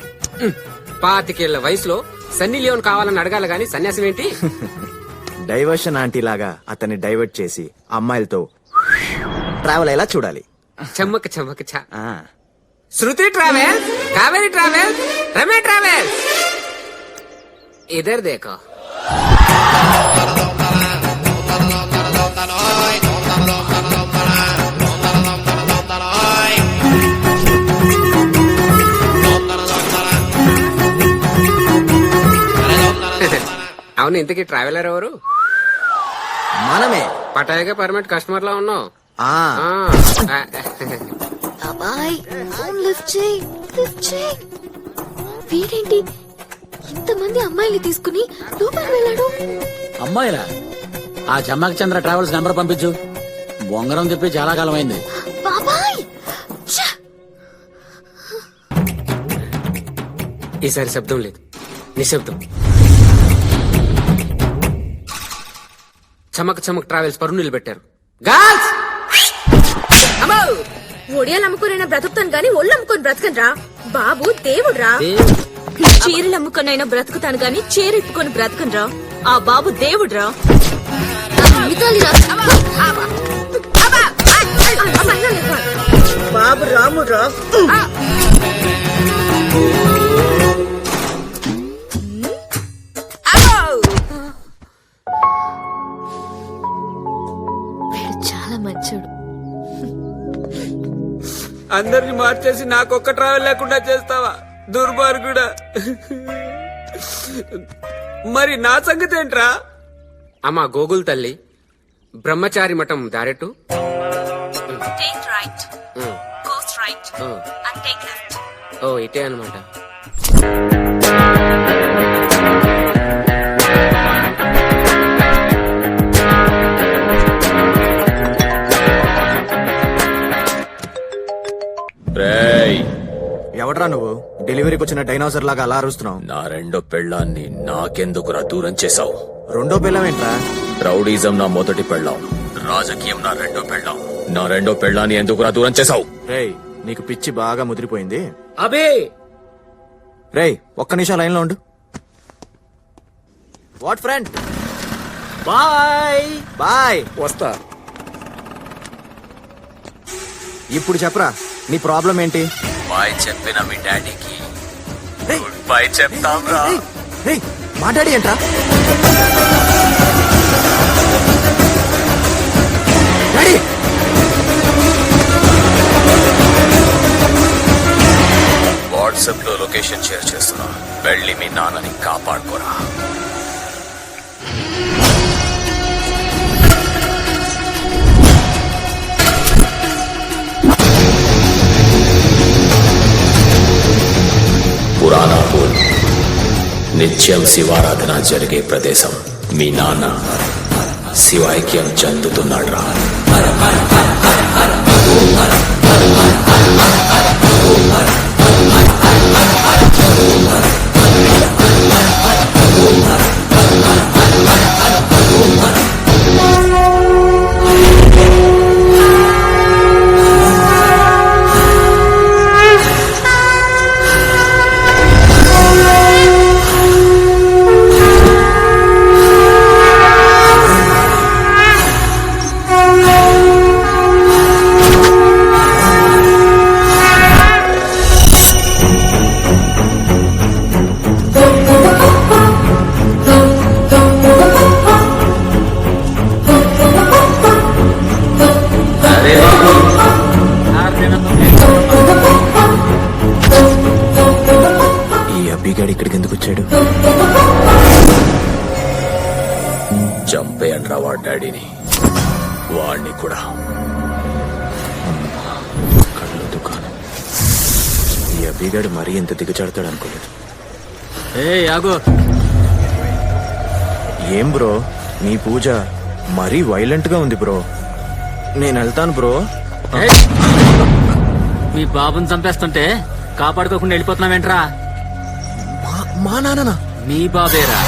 25 ఏళ్ల వయసులో సన్నీ లియోన్ కావాలని అడగాలి గాని సన్యాసం ఏంటి? డైవర్షన్ ఆంటీ లాగా అతన్ని డైవర్ట్ చేసి అమ్మాయిలతో ట్రావెల్ అయ్యేలా చూడాలి. చమ్మక చమ్మక చ. శృతి ట్రావెల్, కావేరి ట్రావెల్, రమే ట్రావెల్, ఇధర్ దేఖో. అవును, ఇంతకీ ట్రావెలర్ ఎవరు? మనమే. పటాయిగా పర్మనెంట్ కస్టమర్ లా ఉన్నావు. అబ్బాయ్ ఫోన్ లిఫ్ట్ చేయి, లిఫ్ట్ చేయి. వీడేంటి ఇంతమంది అమ్మాయిలు తీసుకుని లోపలికి వెళ్ళాడు. అమ్మాయిరా? ఆ జమ్మక్ చంద్ర ట్రావెల్స్ నెంబర్ పంపించు. బొంగరం చెప్పి చాలా కాలం అయింది. బాబాయ్ ఈసారి శబ్దం లేదు, నిశ్శబ్దం. చమక్ చమక్ ట్రావెల్స్ పరువు నిలబెట్టారు. గర్ల్స్ ఒడియాలు అమ్ముకునైనా బ్రతుకుతాను గాని ఒళ్ళు అమ్ముకొని బ్రతకనరా. బాబు దేవుడ్రా. చీరలు అమ్ముకునైనా బ్రతుకుతాను గాని చీర ఇప్పుకొని బ్రతకనరా. ఆ బాబు దేవుడ్రా. బాబు రాముడ్రా. చాలా మంచోడు. అందరిని మార్చేసి నాకొక్క ట్రావెల్ లేకుండా చేస్తావా దుర్మార్గుడా? మరి నా సంగతి ఏంట్రా? అమ్మా గోగుల్ తల్లి, బ్రహ్మచారి మఠం దారెట్టు. ఓ ఇటే అనమాట. ఎవడ్రా నువ్వు? డెలివరీకి వచ్చిన డైనోసర్ లాగా అలా అరుస్తున్నావు. నా రెండో పెళ్ళాన్ని నాకెందుకురా దూరం చేశావు? రెండో పెళ్ళం ఏంట్రా? రౌడీజం నా మొదటి పెళ్ళాం, రాజకీయం నా రెండో పెళ్ళాం. నా రెండో పెళ్ళాన్ని ఎందుకురా దూరం చేశావు? రేయ్, నీకు పిచ్చి బాగా ముదిరిపోయింది. అబే రేయ్, ఒక్క నిమిషం లైన్ లో ఉండు. What friend? Bye bye. వస్తా. ఇప్పుడు చెప్పరా, నీ ప్రాబ్లం ఏంటి? బాయ్ చెప్పిన మీ డాడీకి గుడ్ బై చెప్తాం రా. మా డాడీ ఏంట్రా? డాడీ వాట్సాప్ లో లొకేషన్ షేర్ చేస్తున్నా, వెళ్ళి మీ నాన్నని కాపాడుకోరా. పురాణాపూర్ నిత్యం శివారాధన జరిగే ప్రదేశం. మీ నాన్న శివైక్యం చెందుతున్నాడు రా. ఇక్కడికి ఎందుకు వచ్చాడు? చంపేయండ్రా వాడి డాడీని, వాడిని కూడా. కళ్ళు దుకాణం. ఈ అబ్బిగాడు మరీ ఎంత దిగజాడతాడు అనుకోలేదు. ఏం బ్రో, నీ పూజ మరీ వైలెంట్ గా ఉంది బ్రో. నేను వెళ్తాను బ్రో. మీ బాబుని చంపేస్తుంటే కాపాడుకోకుండా వెళ్ళిపోతున్నావేంట్రా? మా నాన్న? మీ బాబేరా.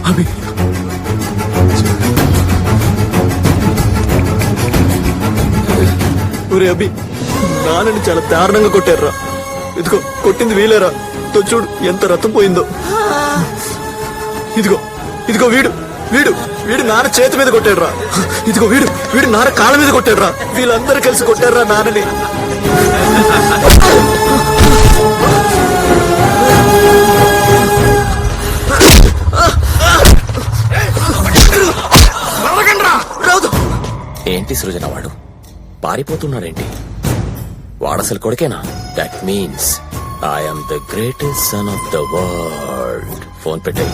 అభి ఒరే అభి నాన్నని చాలా దారుణంగా కొట్టారా. ఇదిగో కొట్టింది వీలేరా. తో చూడు ఎంత రక్తం పోయిందో. ఇదిగో ఇదిగో వీడు వీడు వీడు నాన్న చేతి మీద కొట్టాడురా. ఇదిగో వీడు వీడు నాన్న కాళ్ళ మీద కొట్టాడురా. వీళ్ళందరూ కలిసి కొట్టారురా నాన్నని. ఏంటి సృజన వాడు పారిపోతున్నాడేంటి? వాడసలు కొడుకేనా? That means I'm the greatest son of the world. Phone పెట్టాయి.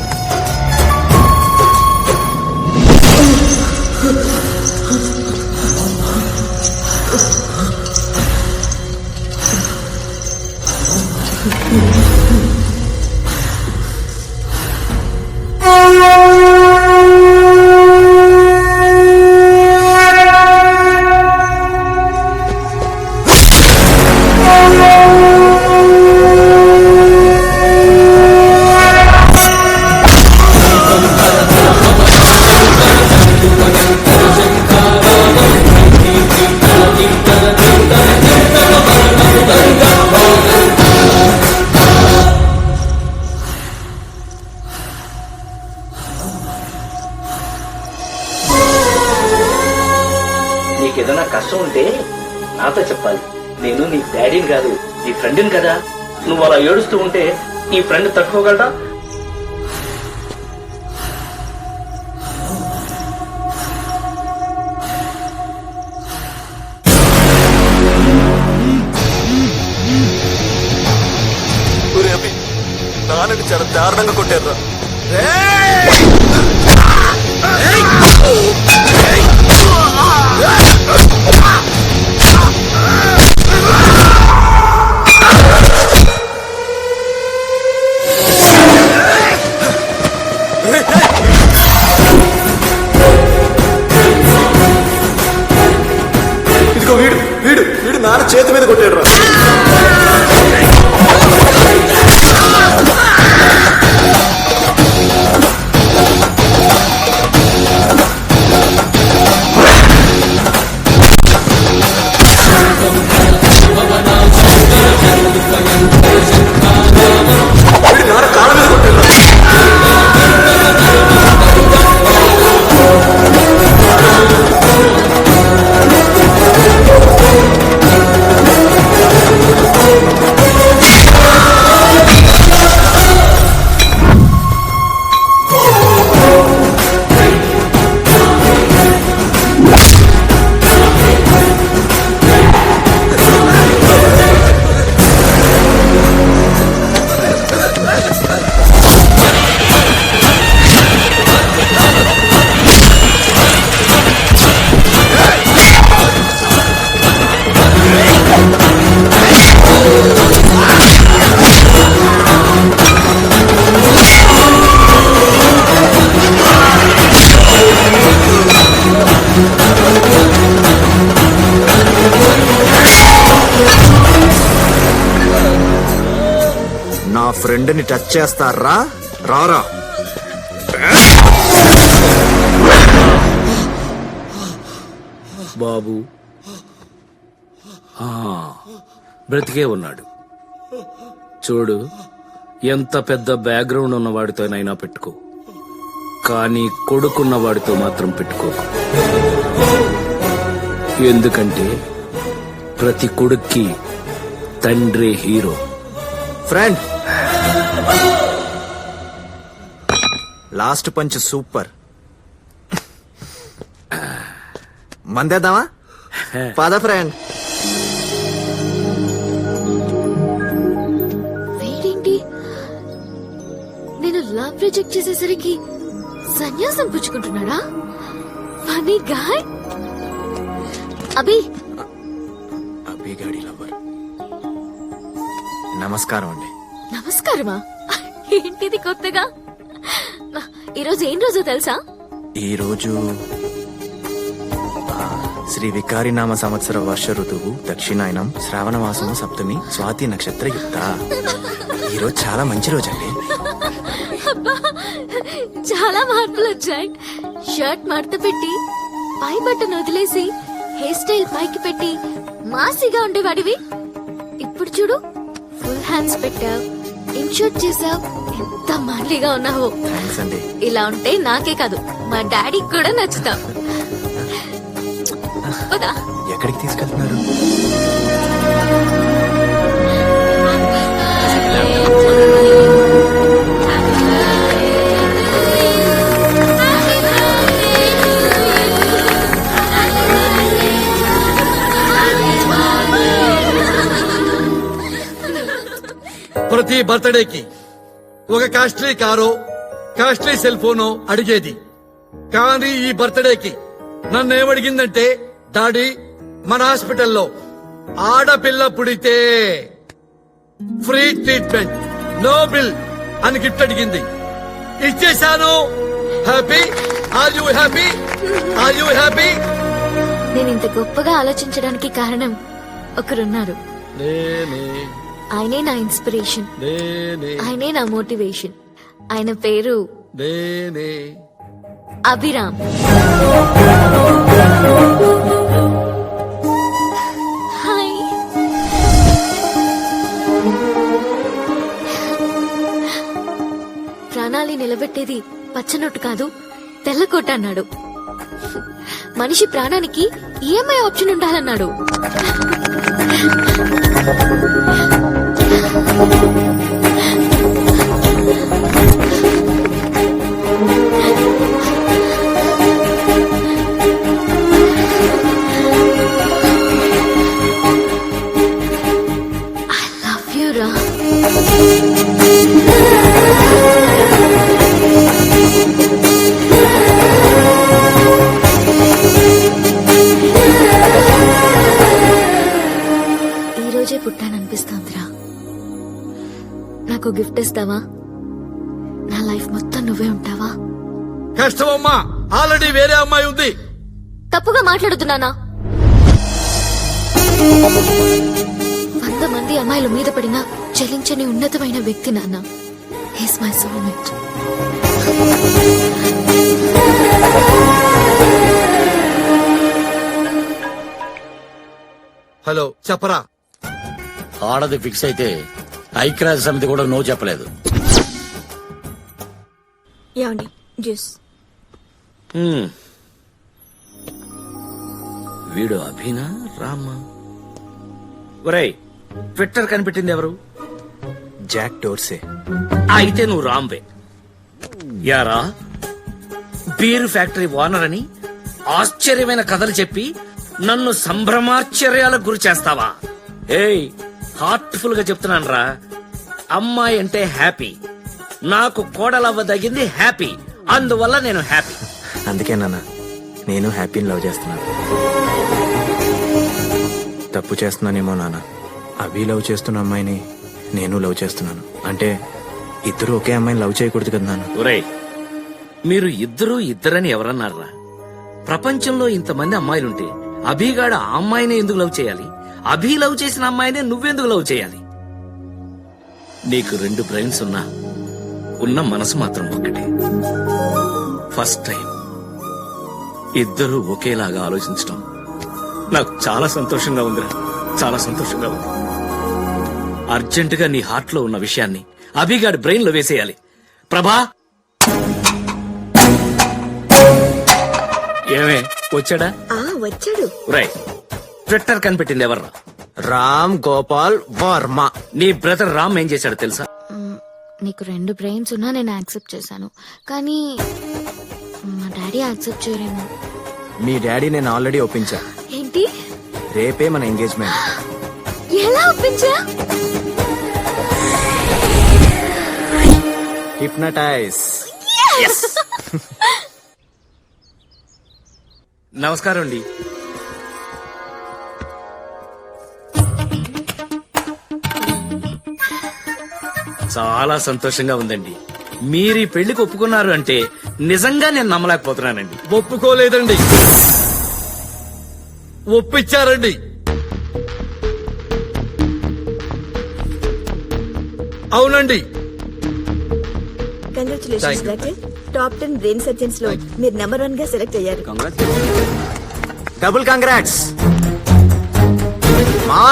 నీకేదైనా కష్టం ఉంటే నాతో చెప్పాలి. నేను నీ డాడీని కాదు, నీ ఫ్రెండ్ని కదా. నువ్వు అలా ఏడుస్తూ ఉంటే నీ ఫ్రెండ్ తట్టుకోగలరా? ఒరే అభి నాన్నని చాలా దారుణంగా కొట్టారురా. ఇదిగో వీడు వీడు వీడు నాన్న చేతి మీద కొట్టాడురా. నా ఫ్రెండ్ ని టచ్ చేస్తారా? రారా. బాబు బ్రతికే ఉన్నాడు. చూడు, ఎంత పెద్ద బ్యాక్గ్రౌండ్ ఉన్న వాడితోనైనా పెట్టుకో, కానీ కొడుకున్న వాడితో మాత్రం పెట్టుకోకు. ఎందుకంటే ప్రతి కొడుక్కి తండ్రి hero. Friend last punch super. మందేద్దామా? పద ఫ్రెండ్. వీడేంటి నేను లవ్ రిజెక్ట్ చేసేసరికి సన్యాసం పుచ్చుకుంటున్నాడా? Funny guy. అభి అభి గాడి లవర్. నమస్కారం అండి. నమస్కారమా? ఏంటిది కొత్తగా? ఈరోజు ఏం రోజు తెలుసా? ఈ రోజు శ్రీ వికారినామ సంవత్సర వర్ష ఋతువు దక్షిణాయనం శ్రావణ మాసము సప్తమి స్వాతి నక్షత్ర యుక్త. ఈరోజు చాలా మంచి రోజు అండి. అబ్బా, చాలా మార్పులు వచ్చాయి. షర్ట్ మడత పెట్టి పై బట్టను వదిలేసి హెయిర్ స్టైల్ పైకి పెట్టి మాసిగా ఉండేవాడివి. ఇప్పుడు చూడు, ఫుల్ హ్యాండ్స్ పెట్టావు, ఇన్షర్ట్ చేసావు, ఎంత మాలిగా ఉన్నావు. థ్యాంక్స్ అండి. ఇలా ఉంటే నాకే కాదు మా డాడీకి కూడా నచ్చుతావు. పదా. ఎక్కడికి తీసుకెళ్తున్నారు? ప్రతి బర్త్డేకి ఒక కాస్ట్లీ కారో కాస్ట్లీ సెల్ ఫోనో అడిగేది. కానీ ఈ బర్త్డేకి నన్ను ఏమడిగిందంటే, డాడీ మన హాస్పిటల్లో ఆడపిల్ల పుడితే ఫ్రీ ట్రీట్మెంట్, నో బిల్ అని గిఫ్ట్ అడిగింది. ఇచ్చేశాను. Happy? Are you happy? Are you happy? నేను ఇంత గొప్పగా ఆలోచించడానికి కారణం ఒకరున్నారు. ఆయనే నా ఇన్స్పిరేషన్, ఆయనే నా మోటివేషన్. ఆయన పేరు అభిరామ్. హాయ్. ప్రాణాలి నిలబెట్టేది పచ్చనొట్టు కాదు, తెల్లకోట అన్నాడు. మనిషి ప్రాణానికి ఈఎంఐ ఆప్షన్ ఉండాలన్నాడు. I love you, Ra. ఈ రోజే పుట్టాననిపిస్తోందిరా. నాకు గిఫ్ట్ ఇస్తావా? నా లైఫ్ మొత్తం నువ్వే ఉంటావా? కష్టమమ్మా, ఆల్రెడీ వేరే అమ్మాయి ఉంది. తప్పుగా మాట్లాడుతున్నానా? 100 మంది అమ్మాయిల మీద పడినా చలించని ఉన్నతమైన వ్యక్తి నాన్న. He's my soulmate. హలో, చెప్పరా. ఆడది ఫిక్స్ అయితే ఐక్యరాజ్య సమితి కూడా నో చెప్పలేదు. ఏమండి జ్యూస్? వీడు అభినా రామా? ఒరేయ్, ట్విట్టర్ కనిపెట్టింది ఎవరు? Jack Dorsey. అయితే నువ్వు రాంబే. యారా, బీర్ ఫ్యాక్టరీ ఓనర్ అని ఆశ్చర్యమైన కథలు చెప్పి నన్ను సంభ్రమాశ్చర్యాలకు గురి చేస్తావా? ఏయ్, హార్ట్ఫుల్ గా చెప్తున్నాను రా. అమ్మాయి అంటే హ్యాపీ, నాకు కోడలవ్వదగింది హ్యాపీ, అందువల్ల నేను హ్యాపీ. అందుకే నాన్న నేను హ్యాపీని లవ్ చేస్తున్నాను. తప్పు చేస్తున్నానేమో నాన్న. అభి లవ్ చేస్తున్న అమ్మాయిని నేను లవ్ చేస్తున్నాను. అంటే ఇద్దరు ఒకే అమ్మాయిని లవ్ చేయకూడదు కదా నాన్న. ఒరేయ్, మీరు ఇద్దరని ఎవరన్నారా? ప్రపంచంలో ఇంతమంది అమ్మాయిలుంటే అభిగాడు ఆ అమ్మాయినే ఎందుకు లవ్ చేయాలి? అభి లవ్ చేసిన అమ్మాయినే నువ్వెందుకు లవ్ చేయాలి? నీకు 2 బ్రెయిన్స్ ఉన్నా ఉన్న మనసు మాత్రం ఒక్కటే. ఫస్ట్ టైం ఇద్దరు ఒకేలాగా ఆలోచించడం నాకు చాలా సంతోషంగా ఉందిరా, చాలా సంతోషంగా ఉంది. అర్జెంటుగా నీ హార్ట్ లో ఉన్న విషయాన్ని అభిగాడి బ్రెయిన్ లో వేసేయాలి. ప్రభా, ఏమే వచ్చాడా? వచ్చాడు. రైట్. ట్విట్టర్ కనిపెట్టింది ఎవర్రా? రామ్ గోపాల్ వర్మ. నీ బ్రదర్ రామ్ ఏం చేశాడు తెలుసా? నీకు 2 బ్రెయిన్స్ ఉన్నా నేను యాక్సెప్ట్ చేశాను, కానీ మా డాడీ యాక్సెప్ట్ చేయరేమో. మీ డాడీ నేను ఆల్రెడీ ఒప్పించా. ఏంటి? రేపే మన ఎంగేజ్మెంట్. ఎలా ఒప్పించా? హిప్నటైజ్. నమస్కారం అండి. చాలా సంతోషంగా ఉందండి. మీరు ఈ పెళ్లికి ఒప్పుకున్నారు అంటే నిజంగా నేను నమ్మలేకపోతున్నానండి. ఒప్పుకోలేదండి, ఒప్పించారండి. అవునండి. Congratulations doctor. Top 10 brain surgeons లో మీరు నెంబర్ 1 గా సెలెక్ట్ అయ్యారు. డబుల్ కంగ్రాట్స్ మా.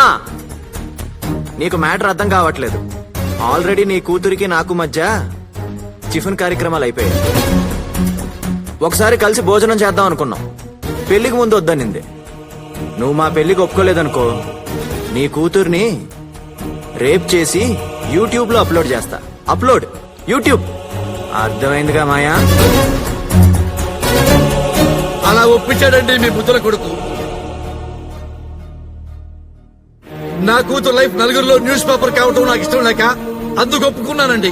నీకు మ్యాటర్ అర్థం కావట్లేదు. ఆల్రెడీ నీ కూతురికి నాకు మధ్య టిఫిన్ కార్యక్రమాలు అయిపోయాయి. ఒకసారి కలిసి భోజనం చేద్దాం అనుకున్నాం. పెళ్లికి ముందు వద్దనింది. నువ్వు మా పెళ్లికి ఒప్పుకోలేదనుకో, నీ కూతుర్ని రేప్ చేసి యూట్యూబ్ లో అప్లోడ్ చేస్తా. Upload YouTube. అర్థమైందిగా మాయా? అలా ఒప్పించాడండి మీ బుద్ధుల కొడుకు. నా కూతురు లైఫ్ నలుగురిలో న్యూస్ పేపర్ కావటం నాకు ఇష్టం లేక అందుకు ఒప్పుకున్నానండి.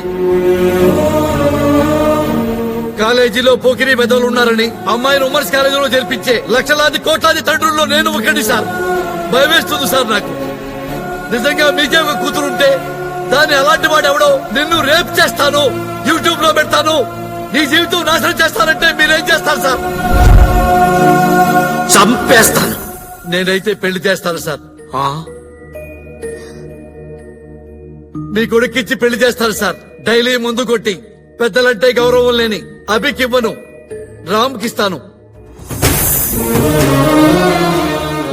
కాలేజీలో పోకిరీ పెద్దలు ఉన్నారని అమ్మాయిని ఉమ్మర్స్ కాలేజీలో చేర్పించే లక్షలాది కోట్లాది తండ్రుల్లో నేను ఒకటి సార్. భయమేస్తుంది సార్ నాకు. నిజంగా మీకే ఒక కూతురుంటే దాన్ని అలాంటి వాడు ఎవడో నిన్ను రేప్ చేస్తాను, యూట్యూబ్ లో పెడతాను, నీ జీవితం నాశనం చేస్తానంటే మీరేం చేస్తారు సార్? చంపేస్తాను. నేనైతే పెళ్లి చేస్తాను సార్. మీ కొడుకిచ్చి పెళ్లి చేస్తాను సార్. డైలీ ముందు కొట్టి పెద్దలంటే గౌరవం లేని అభికివ్వను, రామ్కిస్తాను.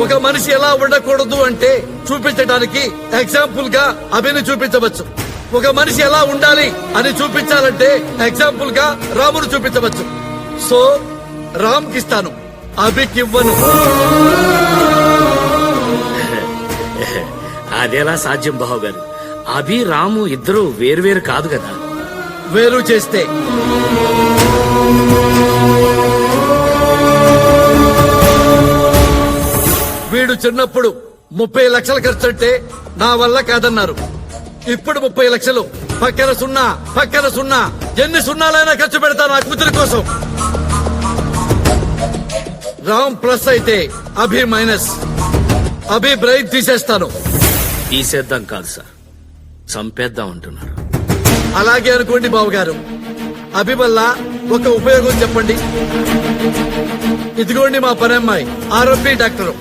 ఒక మనిషి ఎలా ఉండకూడదు అంటే చూపించడానికి ఎగ్జాంపుల్ గా అభిని చూపించవచ్చు. ఒక మనిషి ఎలా ఉండాలి అని చూపించాలంటే ఎగ్జాంపుల్ గా రామును చూపించవచ్చు. సో రామ్కిస్తాను, అభికివ్వను. అదేలా సాధ్యం బాబు గారు? అభి రాము ఇద్దరు వేరువేరు కాదు కదా. వేరు చేస్తే వీడు చిన్నప్పుడు 30 లక్షలు ఖర్చంటే నా వల్ల కాదన్నారు. ఇప్పుడు 30 లక్షలు పక్కన సున్నా, పక్కన సున్నా, ఎన్ని సున్నాలైనా ఖర్చు పెడతా నా కూతురి కోసం. రామ్ ప్లస్ అయితే అభి మైనస్. అభి బ్రెయిన్ తీసేస్తాను. తీసేద్దాం కాదు సార్, చంపేద్దాం అంటున్నారు. అలాగే అనుకోండి బాబు గారు. అభి వల్ల ఒక ఉపయోగం చెప్పండి. ఇదిగోండి మా పని అమ్మాయి ఆరోపి డాక్టరు.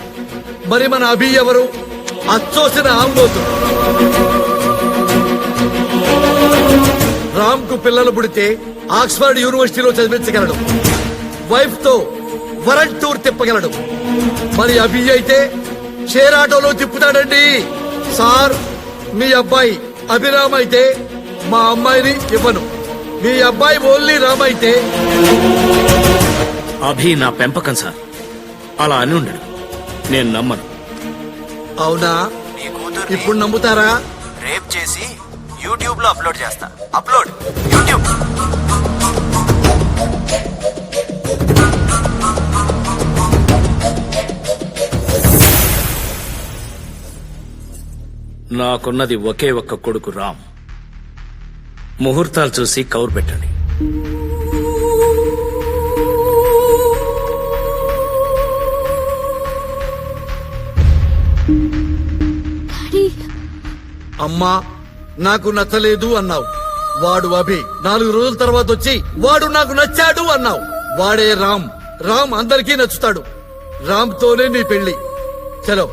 మరి మన అభి ఎవరు? అచ్చోసిన ఆంబోతు. రామ్ కు పిల్లలు పుడితే ఆక్స్ఫర్డ్ యూనివర్సిటీలో చదివించగలడు. వైఫ్ తో వరల్డ్ టూర్ తిప్పగలడు. మరి అభి అయితే షేర్ ఆటోలో తిప్పుతాడండి. సార్, మీ అబ్బాయి అభిరామ్ అయితే మా అమ్మాయిని ఇవ్వను. మీ అబ్బాయి ఓన్లీ రామ్ అయితే. అభి నా పెంపకం సార్, అలా అని ఉండడు. నేను నమ్మను. అవునా? ఇప్పుడు నమ్ముతారా? రేప్ చేసి యూట్యూబ్ లో అప్లోడ్ చేస్తా. Upload YouTube. నాకున్నది ఒకే ఒక్క కొడుకు రామ్. ముహూర్తాలు చూసి కౌరు పెట్టండి. అమ్మా, నాకు నచ్చలేదు అన్నావు. వాడు అభి 4 రోజుల తర్వాత వచ్చి వాడు నాకు నచ్చాడు అన్నావు. వాడే రామ్. రామ్ అందరికీ నచ్చుతాడు. రామ్ తోనే నీ పెళ్లి. చలో.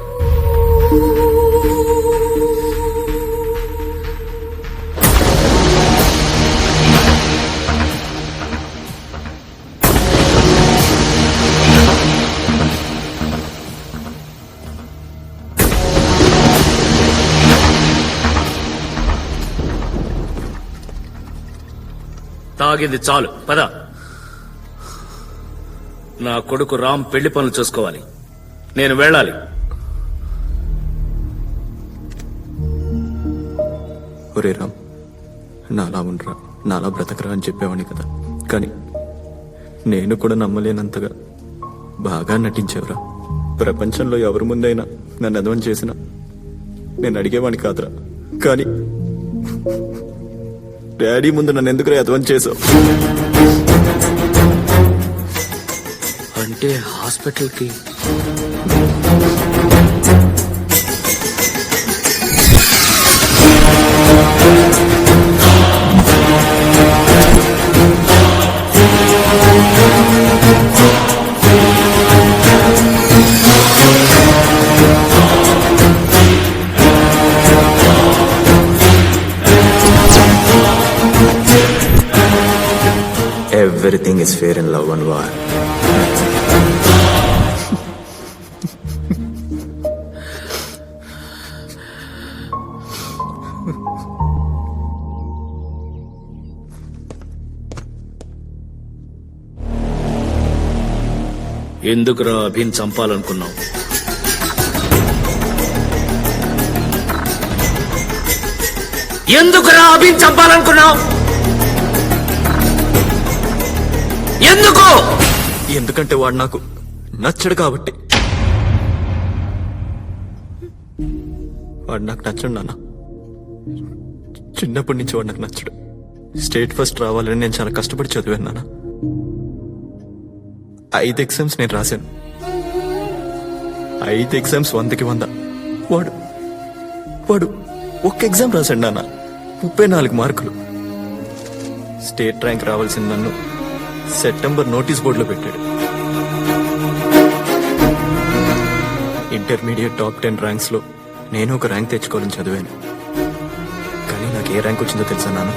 తాగింది చాలు, పద. నా కొడుకు రామ్ పెళ్లి పనులు చూసుకోవాలి. నేను వెళ్ళాలి. ఒరే రామ్, నాలా ఉండరా, నాలా బ్రతకరా అని చెప్పేవాడిని కదా. కానీ నేను కూడా నమ్మలేనంతగా బాగా నటించావురా. ప్రపంచంలో ఎవరి ముందైనా నన్ను అదవం చేసినా నేను అడిగేవాడిని కాదురా. కానీ డాడీ ముందు నన్ను ఎందుకు అదవం చేసావు? అంటే హాస్పిటల్కి everything is fair in love and war. ఎందుకురా అభిన్ చంపాలనుకున్నావు? ఎందుకురా అభిన్ చంపాలనుకున్నావు? ఎందుకు? ఎందుకంటే వాడు నాకు నచ్చడు కాబట్టి. వాడు నాకు నచ్చడు నాన్న. చిన్నప్పటి నుంచి వాడు నాకు నచ్చడు. స్టేట్ ఫస్ట్ రావాలని నేను చాలా కష్టపడి చదివాను నాన్న. 5 ఎగ్జామ్స్ నేను రాశాను. 5 ఎగ్జామ్స్ 100కి 100. వాడు ఒక్క ఎగ్జామ్ రాశాడు నాన్న, 34 మార్కులు. స్టేట్ ర్యాంక్ రావాల్సిన నన్ను సెప్టెంబర్ నోటీస్ బోర్డులో పెట్టాడు. ఇంటర్మీడియట్ టాప్ 10 ర్యాంక్స్ లో నేను ఒక ర్యాంక్ తెచ్చుకోవాలని చదివాను. కానీ నాకు ఏ ర్యాంక్ వచ్చిందో తెలుసా నాన్న?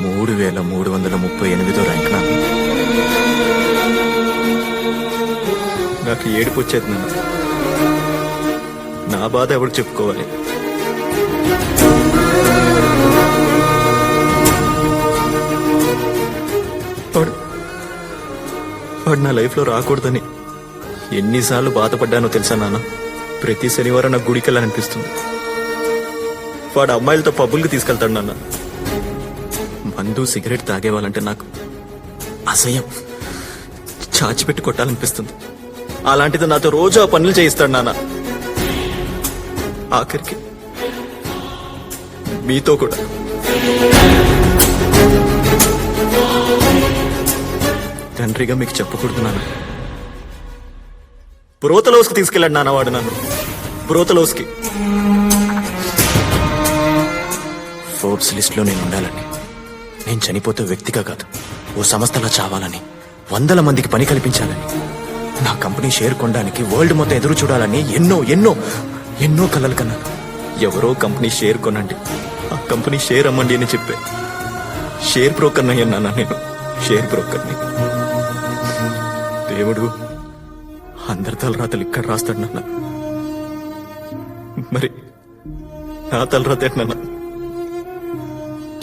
3338వ ర్యాంక్ నాన్న. నాకు ఏడుపు వచ్చేది నాన్న. నా బాధ ఎవరు చెప్పుకోవాలి? వాడు నా లైఫ్ లో రాకూడదని ఎన్నిసార్లు బాధపడ్డానో తెలుసా నాన్న? ప్రతి శనివారం నాకు గుడికి వెళ్ళాలనిపిస్తుంది. వాడు అమ్మాయిలతో పబ్బులకి తీసుకెళ్తాడు నాన్న. మందు సిగరెట్ తాగేవాళ్ళంటే నాకు అసహ్యం, చాచిపెట్టి కొట్టాలనిపిస్తుంది. అలాంటిది నాతో రోజు ఆ పనులు చేయిస్తాడు నాన్న. ఆఖరికి మీతో కూడా. తండ్రిగా మీకు చెప్పకూడదు నాన్న. బ్రోతలోస్కి తీసుకెళ్ళాడు నాన్న వాడు నన్ను. బ్రోతలోస్కి. ఫోర్బ్స్ లిస్ట్ లో నేను ఉండాలని, నేను చనిపోతే వ్యక్తిగా కాదు ఓ సంస్థలా చావాలని, 100 మందికి పని కల్పించాలని, నా కంపెనీ షేర్ కొనడానికి వరల్డ్ మొత్తం ఎదురు చూడాలని ఎన్నో ఎన్నో ఎన్నో కలలు కన్నాను. ఎవరో కంపెనీ షేర్ కొనండి, ఆ కంపెనీ షేర్ అమ్మండి అని చెప్పే షేర్ బ్రోకర్ అయ్యాను నేను. షేర్ బ్రోకర్ని. దేవుడు అందరి తలరాతలు ఇక్కడ రాస్తాడు నాన్న. మరి నా తలరాత ఏంటన్నా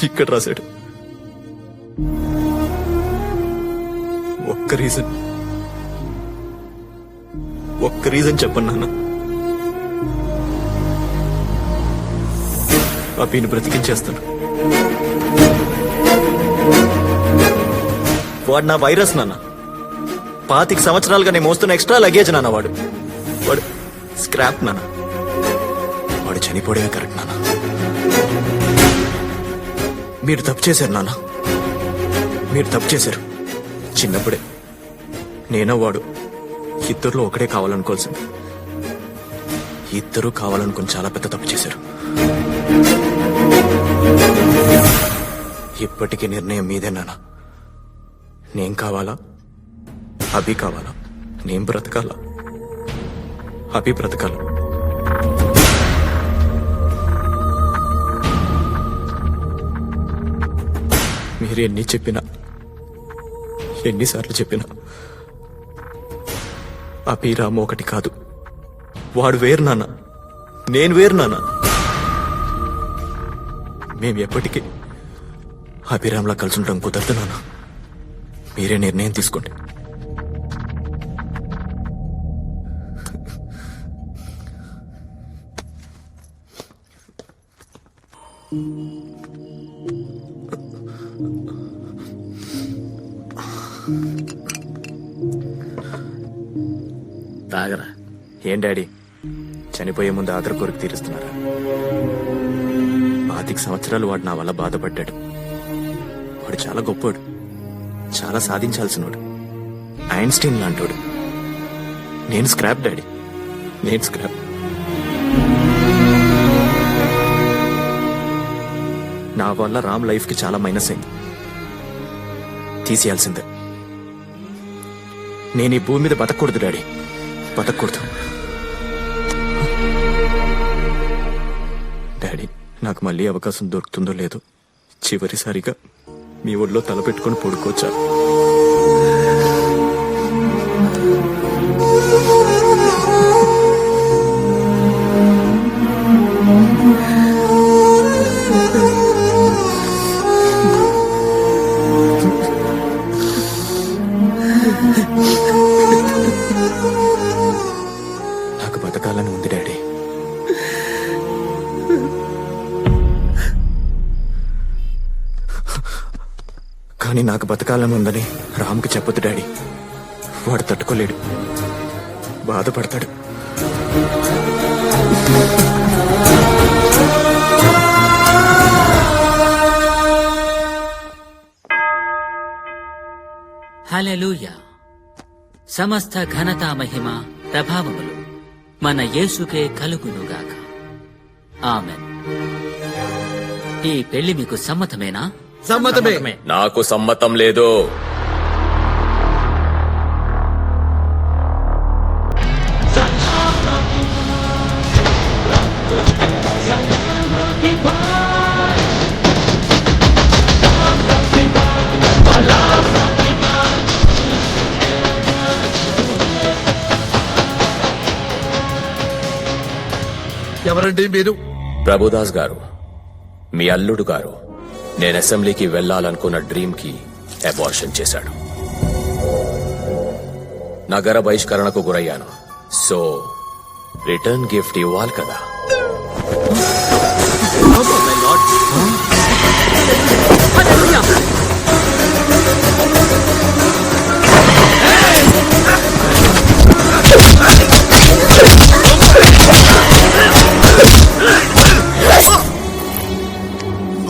ఇక్కడ రాశాడు. ఒక్క రీజన్ చెప్పండి నాన్న. అభిని బ్రతికించేస్తాను. వాడు నా వైరస్ నాన్న. 25 సంవత్సరాలుగా నేను మోస్తున్న ఎక్స్ట్రా లగేజ్ నాన్న. వాడు స్క్రాప్ నాన్న. వాడు చనిపోవడమే కరెక్ట్ నాన్న. మీరు తప్పు చేశారు నాన్న. మీరు తప్పు చేశారు. చిన్నప్పుడే నేనో వాడు ఇద్దరులో ఒకటే కావాలనుకోవాల్సింది. ఇద్దరూ కావాలనుకుని చాలా పెద్ద తప్పు చేశారు. ఇప్పటికీ నిర్ణయం మీదే నాన్న. నేను కావాలా, అభి కావాలా? నేను బ్రతకాలా, అభి బ్రతకాలా? మీరు ఎన్ని చెప్పినా, ఎన్నిసార్లు చెప్పినా అభిరామ్ ఒకటి కాదు. వాడు వేరు నాన్న, నేను వేరు నాన్న. మేము ఎప్పటికీ అభిరామ్లా కలిసి ఉండడం కుదరదు నాన్న. మీరే నిర్ణయం తీసుకోండి. తాగరా. ఏం డాడీ, చనిపోయే ముందు ఆఖరి కోరిక తీరుస్తున్నారా? 25 సంవత్సరాలు వాడు నా వల్ల బాధపడ్డాడు. వాడు చాలా గొప్పోడు, చాలా సాధించాల్సినోడు, ఐన్స్టీన్ లాంటోడు. నేను స్క్రాప్ డాడీ, నేను స్క్రాప్. నా వల్ల రామ్ లైఫ్ కి చాలా మైనస్ అయింది. తీసేయాల్సిందే. నేను ఈ భూమి మీద బతకూడదు డాడీ, బతకూడదు. డాడీ, నాకు మళ్ళీ అవకాశం దొరుకుతుందో లేదో చివరిసారిగా మీ ఒళ్ళో తలపెట్టుకుని పడుకోవచ్చా? నాకు బతకాలని ఉంది డాడీ. కానీ నాకు బతకాలని ఉందని రామ్కి చెప్పొద్దు డాడీ. వాడు తట్టుకోలేడు, బాధపడతాడు. హల్లెలూయా. సమస్త ఘనత మహిమ ప్రభావములు మన యేసుకే కలుగునుగాక. ఆమెన్. ఈ పెళ్లి మీకు సమ్మతమేనా? సమ్మతమే. నాకు సమ్మతం లేదు. ఎవరండి మీరు? ప్రభుదాస్ గారు, మీ అల్లుడు గారు నేను అసెంబ్లీకి వెళ్లాలనుకున్న డ్రీమ్ కి అబార్షన్ చేశాడు. నగర బహిష్కరణకు గురయ్యాను. సో రిటర్న్ గిఫ్ట్ ఇవ్వాలి కదా.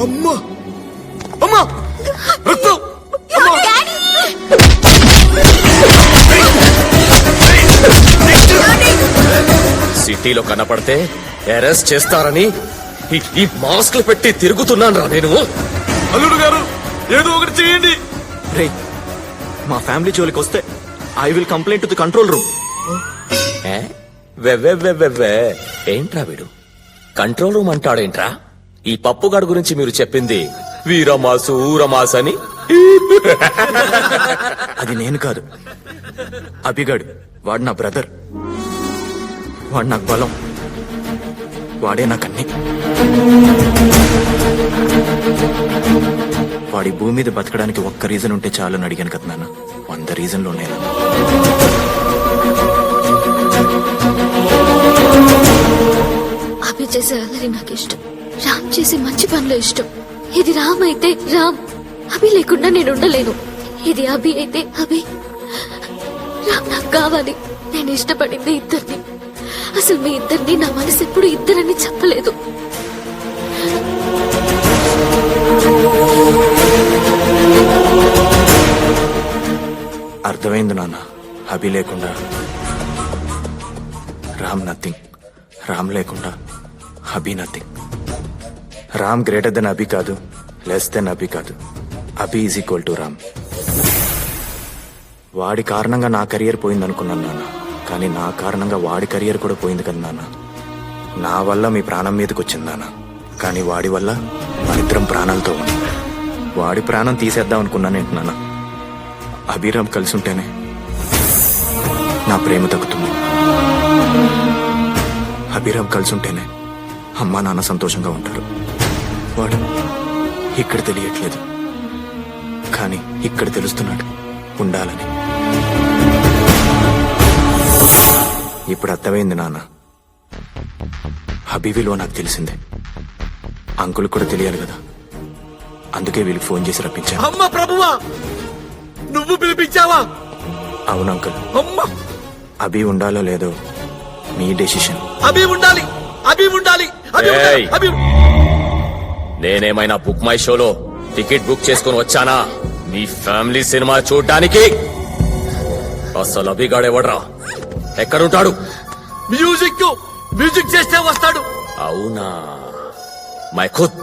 అమ్మా అమ్మా రక్తం! సిటీలో కనపడితే అరెస్ట్ చేస్తారని ఈ మాస్క్లు పెట్టి తిరుగుతున్నాను రా నేను. అల్లుడు గారు ఏదో ఒకటి చేయండి. రే, మా ఫ్యామిలీ జోలికి వస్తే I will complaint to the control room. ఏంట్రా వీడు కంట్రోల్ రూమ్ అంటాడేంట్రా? ఈ పప్పుగాడు గురించి మీరు చెప్పింది వీరమాసు ఊరమాస్ అని. అది నేను కాదు, అభిగాడు. వాడు నా బ్రదర్, వాడు నాకు బలం, వాడే నాకన్నీ. వాడి భూమి మీద బతకడానికి ఒక్క రీజన్ ఉంటే చాలని అడిగాను కదా నాన్న. 100 రీజన్లు ఉన్నాయి. అభి చేసే అల్లరి నాకు ఇష్టం, రామ్ చేసే మంచి పనులు ఇష్టం. ఇది రామ్ అయితే రామ్, అభి లేకుండా నేను ఉండలేను. ఇది అభి అయితే అభి, రామ్ నాకు కావాలి. నేను ఇష్టపడింది ఇద్దరిని. అసలు మీ ఇద్దరిని నా మనసు ఎప్పుడు ఇద్దరని చెప్పలేదు. అర్థమైంది నాన్న. అభి లేకుండా రామ్ నథింగ్, రామ్ లేకుండా అభి నథింగ్. రామ్ గ్రేటర్ దెన్ అభి కాదు, లెస్ దెన్ అభి కాదు. అభి ఈజ్ ఈక్వల్ టు రామ్. వాడి కారణంగా నా కెరియర్ పోయింది అనుకున్నాను నాన్న, కానీ నా కారణంగా వాడి కెరియర్ కూడా పోయింది కదా నాన్న. నా వల్ల మీ ప్రాణం మీదకి వచ్చింది నాన్న, కానీ వాడి వల్ల మనిద్దరం ప్రాణాలతో ఉన్నాం. వాడి ప్రాణం తీసేద్దాం అనుకున్నానేంటి నాన్న. అభిరామ్ కలిసి ఉంటేనే నా ప్రేమ తగ్గుతుంది. అభిరామ్ కలిసి ఉంటేనే అమ్మా నాన్న సంతోషంగా ఉంటారు. వాడు ఇక్కడ తెలియట్లేదు, కానీ ఇక్కడ తెలుస్తున్నాడు ఉండాలని. ఇప్పుడు అర్థమైంది నాన్న. అభి విలువ నాకు తెలిసిందే, అంకుల్ కూడా తెలియాలి కదా. అందుకే వీళ్ళకి ఫోన్ చేసి రప్పించాను. అమ్మ ప్రభువా, నువ్వు పిలిపించావా? అవును అంకుల్. అమ్మా, అభి ఉండాలో లేదో మీ డెసిషన్. అభి ఉండాలి, అభి ఉండాలి, అభి ఉండాలి, ఏయ్! అభి. నేనేమైనా బుక్ మై షోలో టికెట్ బుక్ చేసుకుని వచ్చానా మీ ఫ్యామిలీ సినిమా చూడ్డానికి? అసలు అభిగాడెవడ్రా? ఎక్కడుంటాడు? మ్యూజిక్ చేస్తే వస్తాడు. అవునా? మై ఖుద్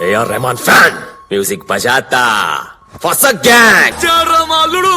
ఏఆర్ రెహమాన్ ఫ్యాన్. మ్యూజిక్ బజాతా ఫసక్ గ్యాంగ్. అల్లుడు